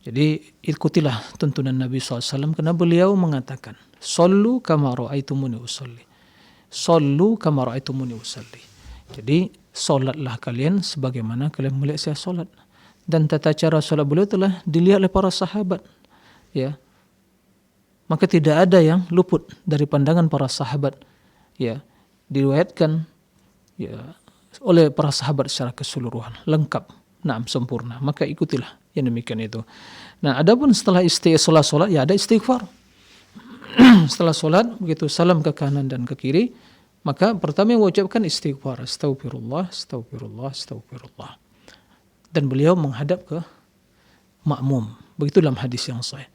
jadi ikutilah tuntunan Nabi SAW karena beliau mengatakan, Sallu kama ra'aitumuni usalli. Sallu kama ra'aitumuni usalli. Jadi sholatlah kalian sebagaimana kalian melihat saya sholat. Dan tata cara sholat beliau telah dilihat oleh para sahabat, ya. Maka tidak ada yang luput dari pandangan para sahabat, ya. Diriwayatkan ya oleh para sahabat secara keseluruhan, lengkap, sempurna. Maka ikutilah yang demikian itu. Nah, adapun setelah sholat ya ada istighfar. Setelah sholat begitu salam ke kanan dan ke kiri, maka pertama yang mengucapkan istighfar, astagfirullah, astagfirullah, astagfirullah. Dan beliau menghadap ke makmum. Begitu dalam hadis yang sahih.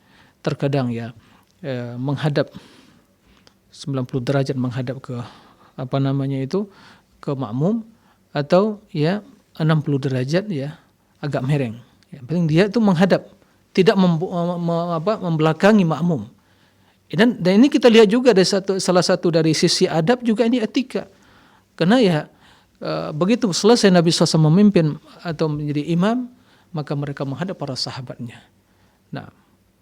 Terkadang ya menghadap 90 derajat menghadap ke ke makmum, atau ya 60 derajat ya agak mereng. Yang penting dia itu menghadap, tidak membelakangi makmum. Dan ini kita lihat juga dari salah satu dari sisi adab juga ini etika. Karena ya begitu selesai Nabi SAW memimpin atau menjadi imam, maka mereka menghadap para sahabatnya. Nah,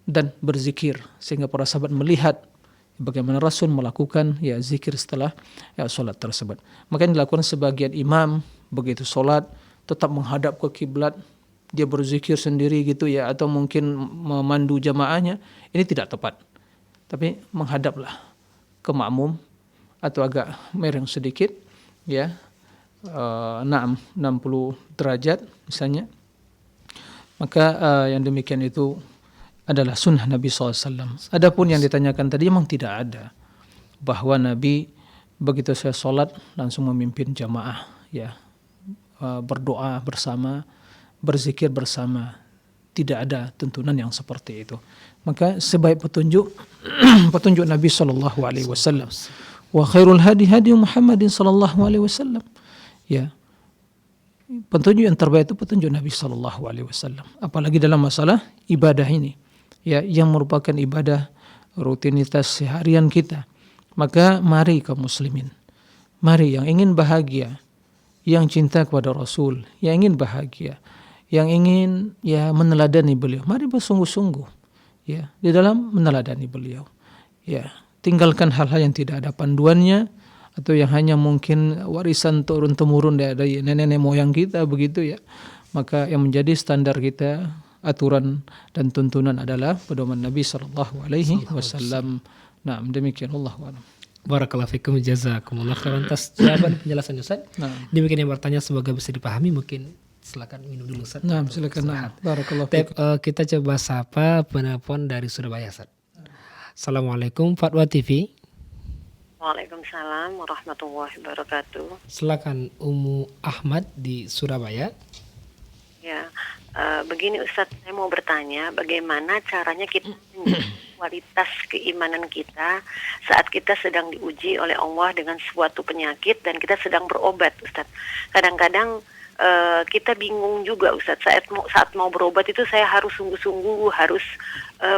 dan berzikir sehingga para sahabat melihat bagaimana Rasul melakukan ya zikir setelah ya solat tersebut. Maka yang dilakukan sebagian imam begitu solat tetap menghadap ke kiblat, dia berzikir sendiri gitu ya, atau mungkin memandu jamaahnya, ini tidak tepat. Tapi menghadaplah ke makmum atau agak mereng sedikit ya, 60 derajat misalnya. Maka yang demikian itu adalah sunnah Nabi SAW. Adapun yang ditanyakan tadi memang tidak ada, bahwa Nabi begitu saya sholat langsung memimpin jamaah ya, berdoa bersama, berzikir bersama. Tidak ada tuntunan yang seperti itu. Maka sebaik petunjuk petunjuk Nabi SAW. Wa khairul hadi hadi Muhammadin SAW. Ya, petunjuk yang terbaik itu petunjuk Nabi SAW. Apalagi dalam masalah ibadah ini, ya, yang merupakan ibadah rutinitas seharian kita. Maka mari kaum muslimin, mari yang ingin bahagia, yang cinta kepada Rasul, yang ingin bahagia, yang ingin ya meneladani beliau, mari bersungguh-sungguh ya di dalam meneladani beliau. Ya, tinggalkan hal-hal yang tidak ada panduannya, atau yang hanya mungkin warisan turun-temurun dari nenek-nenek moyang kita begitu ya. Maka yang menjadi standar kita, aturan dan tuntunan adalah pedoman Nabi SAW. Nah, demikian Allah. Barakallahu fikum, jazakumullah khairan atas jawaban penjelasan Ustaz. Demikian yang bertanya, semoga bisa dipahami. Mungkin silakan minum dulu Ustaz. Nah, silakan. Barakallahu fikum. Kita coba sapa penelpon dari Surabaya Ustaz. Assalamualaikum Fatwa TV. Waalaikumsalam warahmatullahi wabarakatuh. Silakan Ummu Ahmad di Surabaya. Ya, begini Ustadz, saya mau bertanya bagaimana caranya kita menjaga kualitas keimanan kita saat kita sedang diuji oleh Allah dengan suatu penyakit dan kita sedang berobat, Ustadz. Kadang-kadang kita bingung juga, Ustadz, saat mau berobat itu saya harus sungguh-sungguh, harus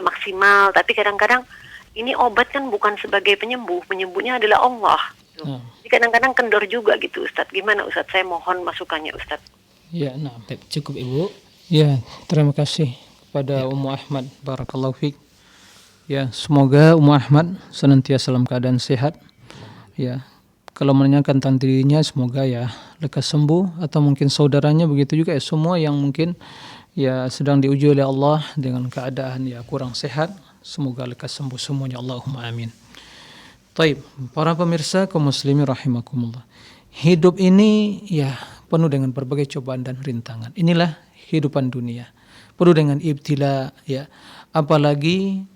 maksimal, tapi kadang-kadang ini obat kan bukan sebagai penyembuh, penyembuhnya adalah Allah. Jadi kadang-kadang kendor juga gitu, Ustadz. Gimana Ustadz? Saya mohon masukannya, Ustadz. Ya, nah. Cukup Ibu. Ya, terima kasih kepada Ummu Ahmad. Barakallahu fiik. Ya, semoga Ummu Ahmad senantiasa dalam keadaan sehat. Ya, kalau menanyakan tentang dirinya, semoga ya lekas sembuh, atau mungkin saudaranya begitu juga ya, semua yang mungkin ya sedang diuji oleh Allah dengan keadaan ya kurang sehat, semoga lekas sembuh semuanya, Allahumma amin. Taib, para pemirsa kaum muslimin rahimakumullah. Hidup ini ya penuh dengan berbagai cobaan dan rintangan. Inilah kehidupan dunia, penuh dengan ibtila ya. Apalagi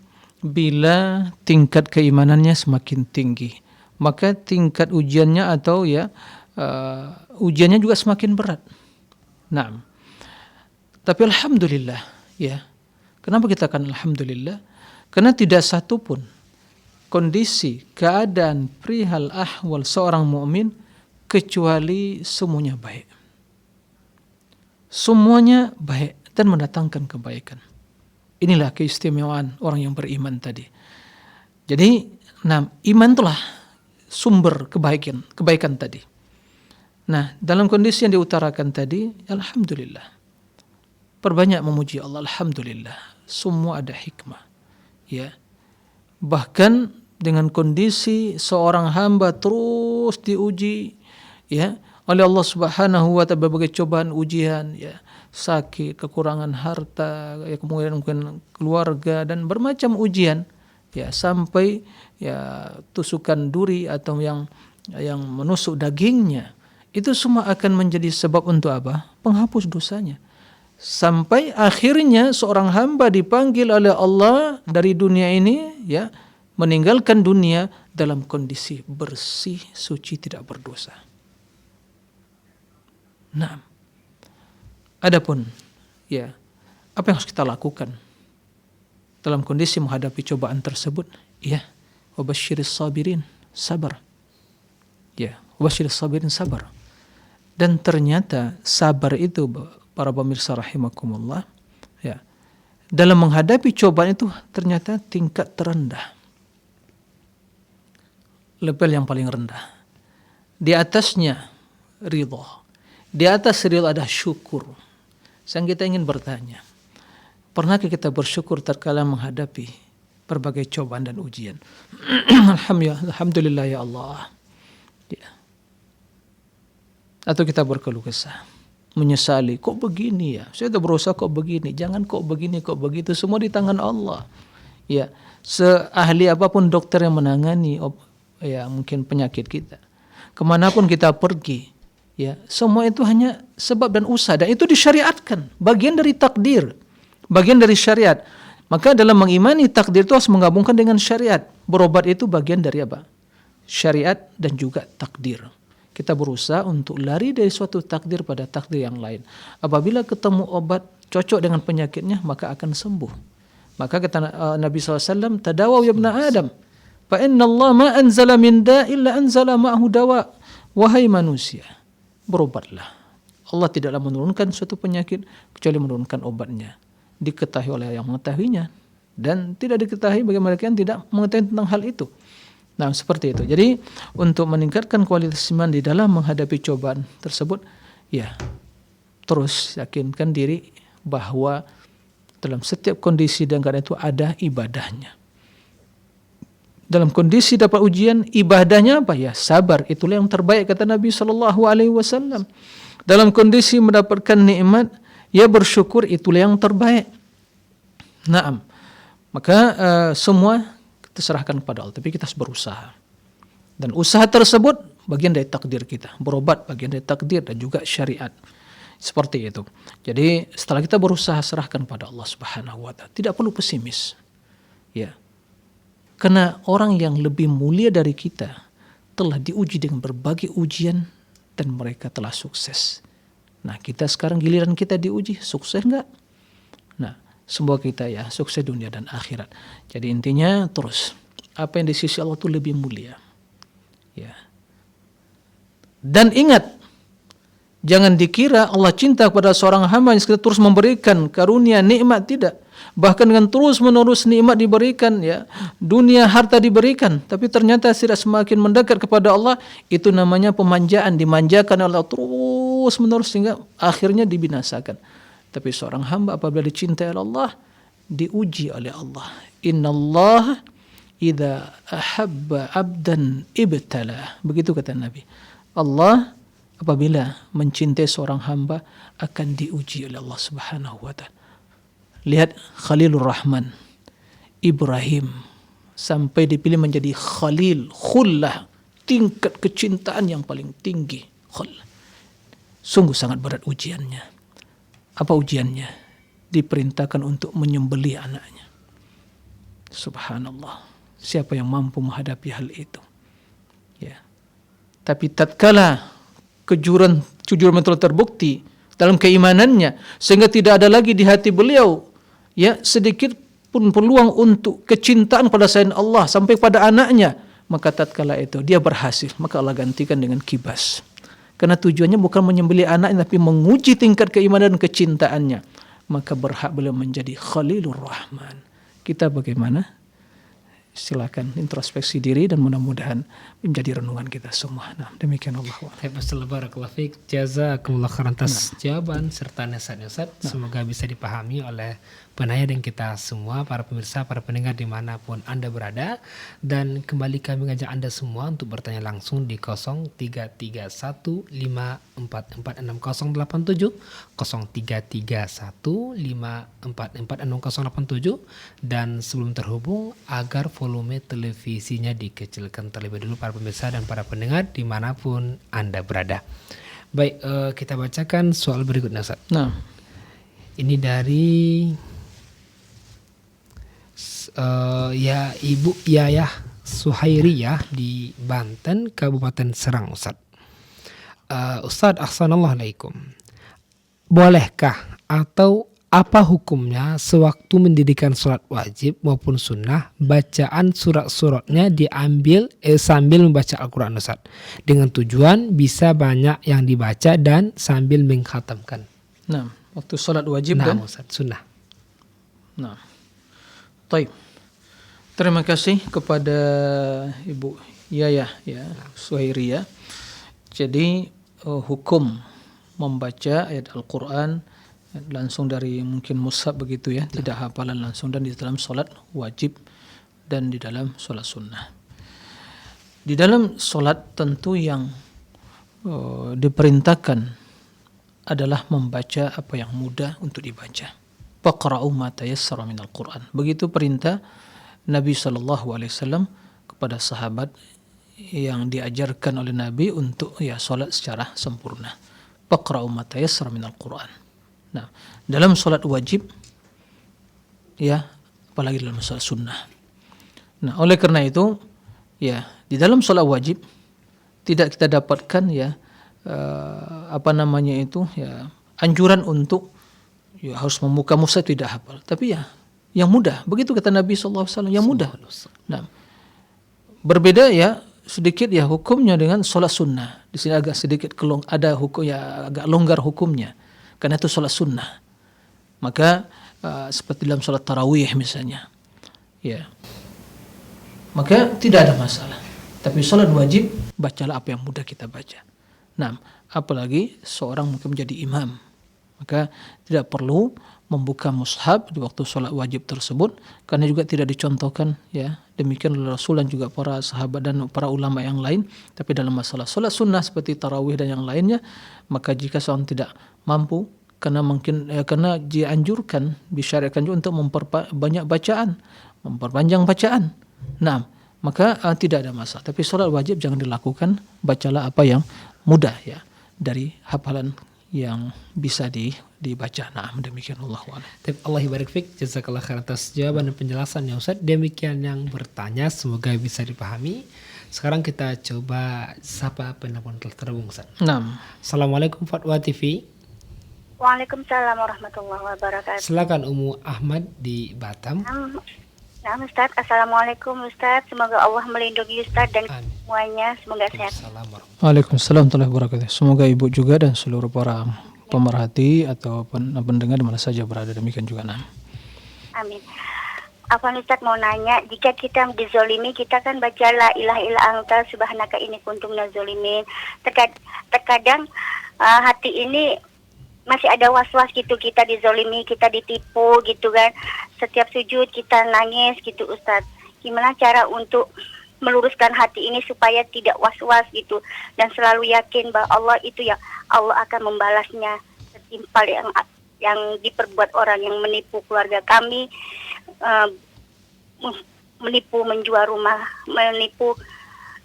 bila tingkat keimanannya semakin tinggi, maka tingkat ujiannya atau ya ujiannya juga semakin berat. Nah, tapi alhamdulillah ya. Kenapa kita akan alhamdulillah? Karena tidak satu pun kondisi, keadaan, perihal, ahwal seorang mukmin kecuali semuanya baik. Semuanya baik dan mendatangkan kebaikan. Inilah keistimewaan orang yang beriman tadi. Jadi, iman itulah sumber kebaikan tadi. Nah, dalam kondisi yang diutarakan tadi, alhamdulillah. Perbanyak memuji Allah, alhamdulillah. Semua ada hikmah. Ya. Bahkan dengan kondisi seorang hamba terus diuji ya oleh Allah Subhanahu wa ta'ala, berbagai cobaan ujian ya, sakit, kekurangan harta, ya kemudian mungkin keluarga dan bermacam ujian ya, sampai ya tusukan duri atau yang menusuk dagingnya, itu semua akan menjadi sebab untuk apa? Penghapus dosanya. Sampai akhirnya seorang hamba dipanggil oleh Allah dari dunia ini ya, meninggalkan dunia dalam kondisi bersih, suci, tidak berdosa. Nah, adapun ya apa yang harus kita lakukan? dalam kondisi menghadapi cobaan tersebut, ya, wabasyiris sabirin, sabar. Ya, wabasyiris sabirin, sabar. Dan ternyata sabar itu, para pemirsa rahimakumullah, ya, dalam menghadapi cobaan itu ternyata tingkat terendah. Level yang paling rendah. Di atasnya ridho. Di atas ridho ada syukur. Sang kita ingin bertanya, pernahkah kita bersyukur tatkala menghadapi berbagai cobaan dan ujian? Alhamdulillah ya Allah. Ya. Atau kita berkeluh kesah, menyesali, kok begini ya? Saya sudah berusaha kok begini, jangan kok begini, kok begitu. Semua di tangan Allah. Ya, seahli apapun dokter yang menangani ya mungkin penyakit kita, kemanapun kita pergi, ya semua itu hanya sebab dan usaha, dan itu disyariatkan, bagian dari takdir, bagian dari syariat. Maka dalam mengimani takdir itu harus menggabungkan dengan syariat. Berobat itu bagian dari apa? Syariat dan juga takdir. Kita berusaha untuk lari dari suatu takdir pada takdir yang lain. Apabila ketemu obat cocok dengan penyakitnya, maka akan sembuh. Maka kata Nabi SAW, tadawaw ya ibna Adam, fa inna Allah ma anzala min da' illa anzala ma'ahu dawa. Wahai manusia, berobatlah. Allah tidaklah menurunkan suatu penyakit kecuali menurunkan obatnya. Diketahui oleh yang mengetahuinya, dan tidak diketahui bagi mereka yang tidak mengetahui tentang hal itu. Nah, seperti itu. Jadi, untuk meningkatkan kualitas iman di dalam menghadapi cobaan tersebut, ya, terus yakinkan diri bahwa dalam setiap kondisi dan keadaan itu ada ibadahnya. Dalam kondisi dapat ujian, ibadahnya apa? Ya, sabar. Itulah yang terbaik, kata Nabi SAW. Dalam kondisi mendapatkan nikmat, ya bersyukur, itulah yang terbaik. Naam. Maka semua kita serahkan kepada Allah, tapi kita harus berusaha. Dan usaha tersebut bagian dari takdir kita. Berobat bagian dari takdir dan juga syariat. Seperti itu. Jadi setelah kita berusaha, serahkan pada Allah Subhanahu wa ta'ala. Tidak perlu pesimis. Ya. Karena orang yang lebih mulia dari kita telah diuji dengan berbagai ujian dan mereka telah sukses. Nah, kita sekarang giliran kita diuji, sukses enggak? Nah, semoga kita ya sukses dunia dan akhirat. Jadi intinya terus apa yang di sisi Allah itu lebih mulia. Ya. Dan ingat, jangan dikira Allah cinta kepada seorang hamba yang terus memberikan karunia nikmat, tidak. Bahkan dengan terus-menerus nikmat diberikan, ya, dunia harta diberikan, tapi ternyata tidak semakin mendekat kepada Allah, itu namanya pemanjaan, dimanjakan oleh Allah terus-menerus sehingga akhirnya dibinasakan. Tapi seorang hamba apabila dicintai oleh Allah, diuji oleh Allah. Innallaha idza ahabba 'abdan ibtala. Begitu kata Nabi. Allah apabila mencintai seorang hamba akan diuji oleh Allah Subhanahu wa ta'ala. Lihat Khalilur Rahman, Ibrahim, sampai dipilih menjadi Khalil, khullah, tingkat kecintaan yang paling tinggi. Khullah. Sungguh sangat berat ujiannya. Apa ujiannya? Diperintahkan untuk menyembelih anaknya. Subhanallah. Siapa yang mampu menghadapi hal itu? Ya. Tapi tatkala kejujuran betul terbukti dalam keimanannya, sehingga tidak ada lagi di hati beliau, ya, sedikit pun peluang untuk kecintaan pada selain Allah sampai pada anaknya, maka tatkala itu dia berhasil, maka Allah gantikan dengan kibas. Karena tujuannya bukan menyembelih anaknya, tapi menguji tingkat keimanan dan kecintaannya. Maka berhak beliau menjadi Khalilur Rahman. Kita bagaimana? Silakan introspeksi diri dan mudah-mudahan menjadi renungan kita semua. Nah, demikian Allah. Barakallahu fiik. Jazakumullah khairan atas jawaban serta nasihat-nasihat. Semoga bisa dipahami oleh penanya dan kita semua, para pemirsa, para pendengar dimanapun Anda berada. Dan kembali kami mengajak Anda semua untuk bertanya langsung di 0331544687, 0331544687. Dan sebelum terhubung, agar volume televisinya dikecilkan terlebih dulu, para pemirsa dan para pendengar dimanapun Anda berada. Baik, kita bacakan soal berikutnya, Ustaz. Nah, ini dari ya Ibu Yayah Suhairiyah di Banten, Kabupaten Serang, Ustaz. Ustaz, Assalamualaikum. Bolehkah atau apa hukumnya sewaktu mendirikan sholat wajib maupun sunnah bacaan surat-suratnya diambil sambil membaca Al-Quran Ustaz, dengan tujuan bisa banyak yang dibaca dan sambil mengkhatamkan. Nah, waktu sholat wajib Nah dan Ustaz, sunnah. Nah, taib. Terima kasih kepada Ibu Yayah ya, Suhairiyah. Jadi hukum membaca ayat Al-Quran langsung dari mungkin mushaf begitu ya, tidak hafalan langsung, dan di dalam sholat wajib dan di dalam sholat sunnah. Di dalam sholat tentu yang diperintahkan adalah membaca apa yang mudah untuk dibaca. Faqra'u ma tayassara minal Qur'an. Begitu perintah Nabi SAW kepada sahabat yang diajarkan oleh Nabi untuk ya sholat secara sempurna. Faqra'u ma tayassara minal Qur'an. Nah, dalam sholat wajib ya, apalagi dalam sholat sunnah. Nah, oleh karena itu ya, di dalam sholat wajib tidak kita dapatkan ya anjuran untuk ya harus membuka mushaf tidak hafal, tapi ya yang mudah. Begitu kata Nabi SAW, yang mudah. Nah, berbeda ya sedikit ya hukumnya dengan sholat sunnah. Di sini agak sedikit ada hukum ya, agak longgar hukumnya, karena itu sholat sunnah. Maka seperti dalam sholat tarawih misalnya, ya, maka tidak ada masalah. Tapi sholat wajib bacalah apa yang mudah kita baca. Nah, apalagi seorang mungkin menjadi imam, maka tidak perlu membuka mushaf di waktu sholat wajib tersebut, karena juga tidak dicontohkan ya demikian oleh Rasul dan juga para sahabat dan para ulama yang lain. Tapi dalam masalah sholat sunnah seperti tarawih dan yang lainnya, maka jika seorang tidak mampu, karena dianjurkan, disyariatkan juga untuk memperbanyak bacaan, memperpanjang bacaan. Nah, maka tidak ada masalah. Tapi sholat wajib jangan dilakukan, bacalah apa yang mudah ya dari hafalan yang bisa dibaca. Nah, demikian Allahu'alam. Allah barik fik, jazakallah khair atas jawaban dan penjelasannya Ustaz. Demikian yang bertanya, semoga bisa dipahami. Sekarang kita coba sapa penelpon terhubung Ustaz. Nah. Assalamualaikum Fatwa TV. Waalaikumsalam warahmatullahi wabarakatuh. Silakan Umu Ahmad di Batam. Nah, Ustaz, Assalamualaikum Ustaz. Semoga Allah melindungi Ustaz dan semuanya. Semoga sehat. Waalaikumsalam warahmatullahi wabarakatuh. Semoga Ibu juga dan seluruh para pemerhati atau pendengar di mana saja berada, demikian juga. Nah. Amin. Afwan Ustaz mau nanya, jika kita dizolimi, kita kan baca la ilaha illa anta subhanaka inni kuntu minaz zolimin. Terkadang hati ini masih ada was-was gitu, kita dizolimi, kita ditipu gitu kan. Setiap sujud kita nangis gitu Ustaz. Gimana cara untuk meluruskan hati ini supaya tidak was-was gitu, dan selalu yakin bahwa Allah itu ya Allah akan membalasnya setimpal yang diperbuat orang yang menipu keluarga kami, menipu menjual rumah, menipu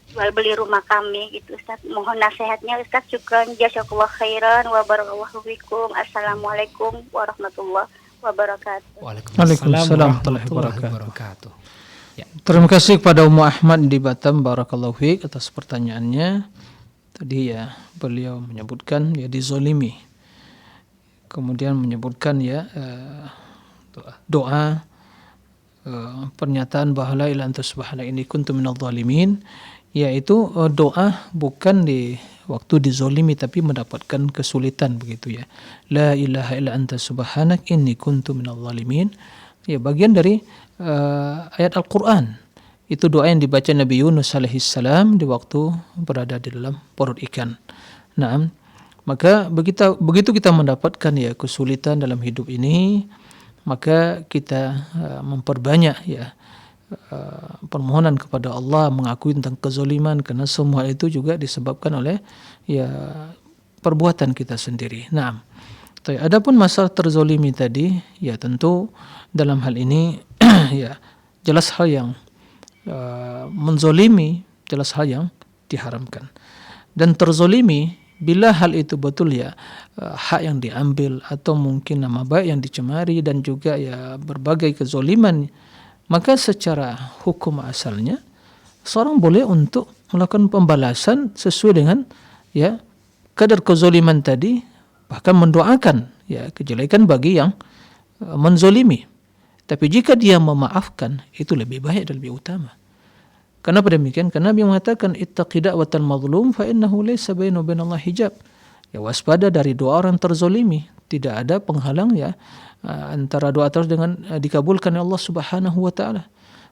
jual beli rumah kami gitu Ustaz. Mohon nasihatnya Ustaz. Syukran, jazakallahu khairan wa barakallahu fikum. Assalamualaikum warahmatullahi wabarakatuh. Waalaikumsalam warahmatullahi wabarakatuh. Ya. Terima kasih kepada Ummu Ahmad di Batam, barakallahu fiik, atas pertanyaannya. Tadi ya beliau menyebutkan ya dizolimi, kemudian menyebutkan ya doa pernyataan bahwa la ilaha illa anta subhanaka inni kuntu minadh dhalimin, yaitu doa bukan di waktu dizolimi tapi mendapatkan kesulitan begitu ya. La ilaha illa anta subhanak inni kuntu minadh dhalimin, ya bagian dari ayat Al-Quran. Itu doa yang dibaca Nabi Yunus alaihissalam di waktu berada di dalam perut ikan. Nah, maka begitu kita mendapatkan ya kesulitan dalam hidup ini, maka kita memperbanyak ya permohonan kepada Allah, mengakui tentang kezaliman, karena semua itu juga disebabkan oleh ya perbuatan kita sendiri. Nah, adapun masalah terzolimi tadi, ya tentu dalam hal ini ya jelas hal yang menzolimi, jelas hal yang diharamkan. Dan terzolimi bila hal itu betul ya hak yang diambil atau mungkin nama baik yang dicemari dan juga ya berbagai kezoliman, maka secara hukum asalnya seorang boleh untuk melakukan pembalasan sesuai dengan ya kadar kezoliman tadi, bahkan mendoakan ya kejelekan bagi yang menzolimi. Tapi jika dia memaafkan, itu lebih baik dan lebih utama. Kenapa demikian? Karena Nabi mengatakan ittaqi da'watal mazlum fa innahu laysa bainahu wa bainallahi hijab. Ya, waspada dari doa orang terzolimi. Tidak ada penghalang ya antara doa terus dengan dikabulkan oleh Allah Subhanahu wa taala.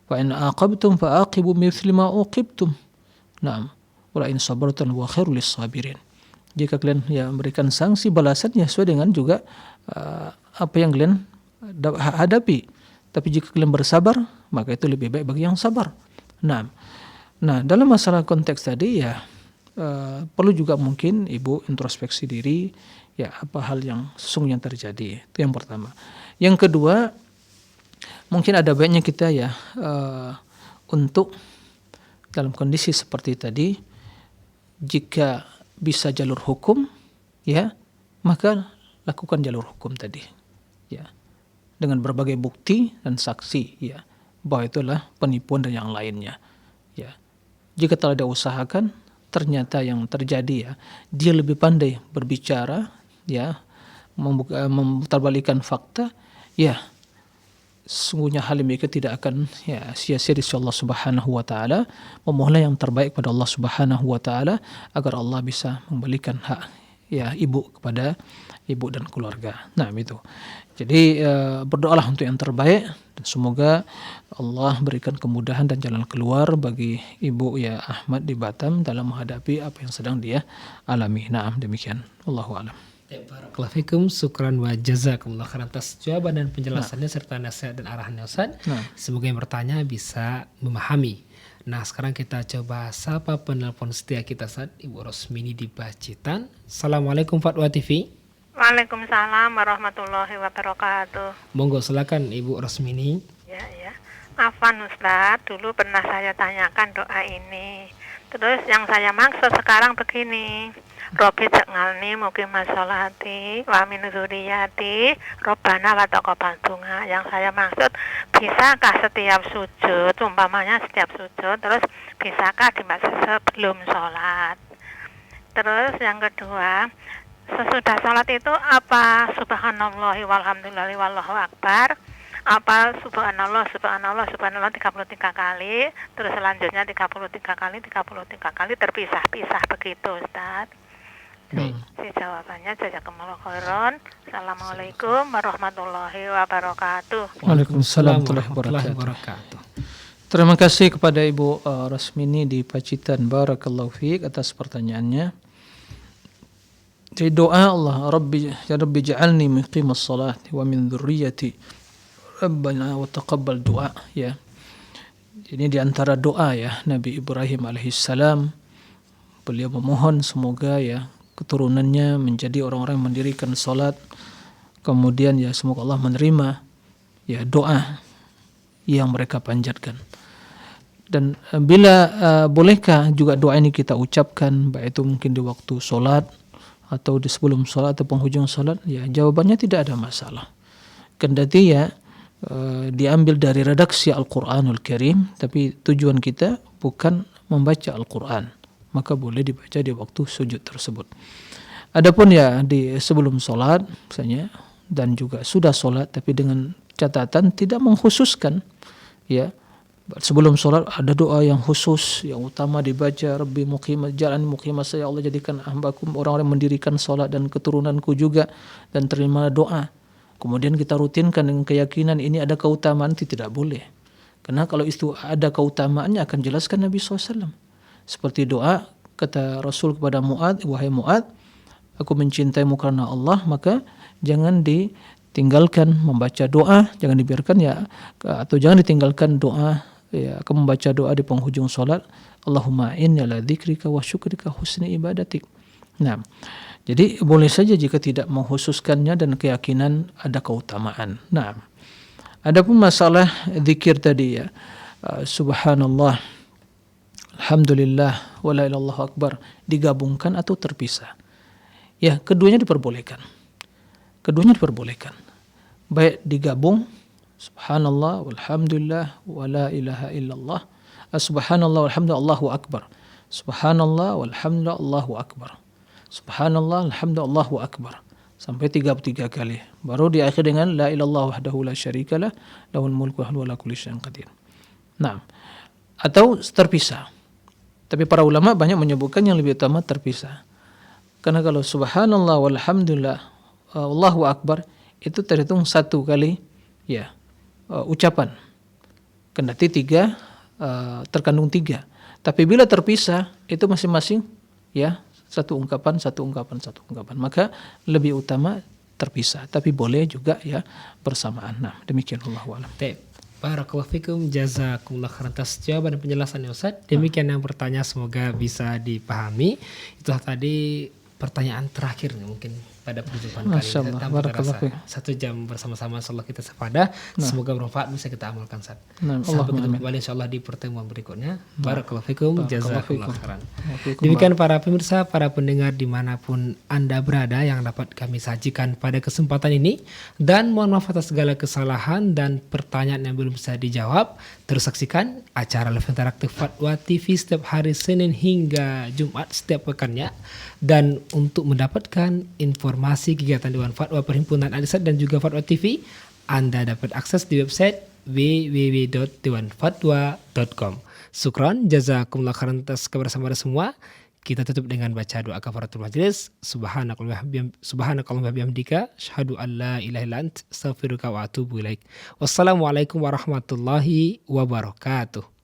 Wa in aqabtum fa aqibu mithli ma uqibtum. Naam. Wa in sabartum wa khairul lis-sabirin. Jika kalian ya memberikan sanksi balasan ya sesuai dengan juga apa yang kalian hadapi. Tapi jika kalian bersabar, maka itu lebih baik bagi yang sabar. Nah, dalam masalah konteks tadi ya perlu juga mungkin ibu introspeksi diri ya apa hal yang sesungguhnya terjadi. Itu yang pertama. Yang kedua, mungkin ada baiknya kita ya untuk dalam kondisi seperti tadi, jika bisa jalur hukum ya maka lakukan jalur hukum tadi ya dengan berbagai bukti dan saksi ya bahwa itulah penipuan dan yang lainnya ya. Jika telah diusahakan ternyata yang terjadi ya dia lebih pandai berbicara ya memutarbalikan fakta ya sesungguhnya hal demikian tidak akan ya sia-sia di sisi Allah Subhanahu wa taala. Memohonlah yang terbaik pada Allah Subhanahu wa taala agar Allah bisa memberikan hak ya ibu kepada ibu dan keluarga. Nah, itu. Jadi berdoalah untuk yang terbaik dan semoga Allah berikan kemudahan dan jalan keluar bagi ibu ya Ahmad di Batam dalam menghadapi apa yang sedang dia alami. Nah, demikian. Wallahu a'lam. Barakallahu fikum, syukran wa jazakumullah khairan atas jawaban dan penjelasannya serta nasihat dan arahannya Ustaz. Semoga yang bertanya bisa memahami. Nah, sekarang kita coba sapa penelpon setia kita Ustaz, Ibu Rosmini di Pacitan. Assalamualaikum Fatwa TV. Waalaikumsalam warahmatullahi wabarakatuh. Monggo silakan Ibu Rosmini. Ya. Afwan Ustaz, dulu pernah saya tanyakan doa ini. Terus yang saya maksud sekarang begini. Robbi ja'alni muqimah sholati wa min dzurriyyati Rabbana wa taqabbal du'a. Yang saya maksud, bisakah setiap sujud, umpamanya setiap sujud, terus bisakah dibaca sebelum sholat? Terus yang kedua, sesudah sholat itu apa subhanallahi walhamdulillahi wallahu akbar, apa subhanallah 33 kali, terus selanjutnya 33 kali terpisah-pisah begitu Ustaz. Si jawabannya jazakumullah khairan. Assalamualaikum warahmatullahi wabarakatuh. Waalaikumsalam warahmatullahi wabarakatuh. Terima kasih kepada Ibu Rosmini di Pacitan. Barakallahu fiik atas pertanyaannya. Jadi doa Allah, ya Rabbi ja'alni muqimas salati wa min dzurriyyati Rabbana wa taqabbal du'a ya. Ini di antara doa ya Nabi Ibrahim alaihissalam. Beliau memohon semoga ya keturunannya menjadi orang-orang yang mendirikan salat. Kemudian ya semoga Allah menerima ya doa yang mereka panjatkan. Dan bila bolehkah juga doa ini kita ucapkan baik itu mungkin di waktu salat atau di sebelum salat atau penghujung salat, ya jawabannya tidak ada masalah. Kendati ya diambil dari redaksi Al-Qur'anul Karim, tapi tujuan kita bukan membaca Al-Qur'an, maka boleh dibaca di waktu sujud tersebut. Adapun ya di sebelum sholat misalnya dan juga sudah sholat tapi dengan catatan tidak mengkhususkan ya sebelum sholat ada doa yang khusus yang utama dibaca, Rabbi muqimah jalan muqimah saya Allah jadikan hambaku orang-orang mendirikan sholat dan keturunanku juga dan terima doa. Kemudian kita rutinkan dengan keyakinan ini ada keutamaan, itu tidak boleh. Karena kalau itu ada keutamaannya akan jelaskan Nabi SAW. Seperti doa kata Rasul kepada Mu'adz, wahai Mu'adz, aku mencintaimu karena Allah, maka jangan ditinggalkan membaca doa, jangan dibiarkan ya, atau jangan ditinggalkan doa ya, kamu membaca doa di penghujung salat, Allahumma inni ala dzikrika wa syukrika husni ibadatik. Nah, jadi boleh saja jika tidak mengkhususkannya dan keyakinan ada keutamaan. Nah, adapun masalah zikir tadi ya, subhanallah, alhamdulillah, wa la ilaha illallah akbar, digabungkan atau terpisah. Ya, keduanya diperbolehkan. Keduanya diperbolehkan. Baik digabung, subhanallah, walhamdulillah, wa la ilaha illallah, subhanallah, walhamdulillah, Allahu akbar. Subhanallah, walhamdulillah, Allahu akbar. Subhanallah, alhamdulillah, Allahu akbar. sampai 33 kali. Baru diakhiri dengan la ilallah wahdahu la syarikalah lahul mulku wa huwa ala kulli syai'in qadir. Nah, atau terpisah. Tapi para ulama banyak menyebutkan yang lebih utama terpisah. Karena kalau subhanallah walhamdulillah Allahu akbar itu terhitung satu kali ya ucapan. Kendati terkandung 3. Tapi bila terpisah itu masing-masing ya satu ungkapan. Maka lebih utama terpisah. Tapi boleh juga ya bersamaan. Nah, demikian Allahu a'lam. Barakallahu fikum, jazakumullah khairan atas jawaban dan penjelasannya Ustaz. Demikian yang bertanya, semoga bisa dipahami. Itulah tadi pertanyaan terakhir nih mungkin pada perjumpaan kali ini. Barakallahu fikum. 1 jam bersama-sama insyaallah kita sepada. Semoga bermanfaat, bisa kita amalkan Ustaz. Sampai ketemu kembali insyaallah di pertemuan berikutnya. Barakallahu fikum, jazakumullah khairan. Demikian para pemirsa, para pendengar dimanapun Anda berada yang dapat kami sajikan pada kesempatan ini, dan mohon maaf atas segala kesalahan dan pertanyaan yang belum bisa dijawab. Terus saksikan acara live interaktif Fatwa TV setiap hari Senin hingga Jumat setiap pekannya. Dan untuk mendapatkan informasi kegiatan Dewan Fatwa Perhimpunan Al-Irsad dan juga Fatwa TV, Anda dapat akses di website www.dewanfatwa.com. Syukran, jazakumullah khairan atas kebersamaan semua. Kita tutup dengan baca doa kafaratul majelis. Subhanakallahumma bihamdika asyhadu an la ilaha illa anta astaghfiruka wa atubu ilaik. Wassalamualaikum warahmatullahi wabarakatuh.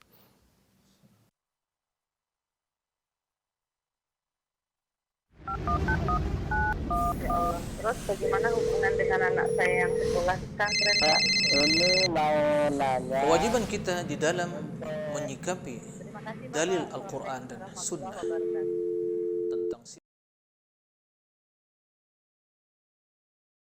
Terus bagaimana hubungan dengan anak saya yang sekolah di pesantren? Ini mau nanya. Kewajiban kita di dalam menyikapi dalil Al-Quran dan Sunnah tentang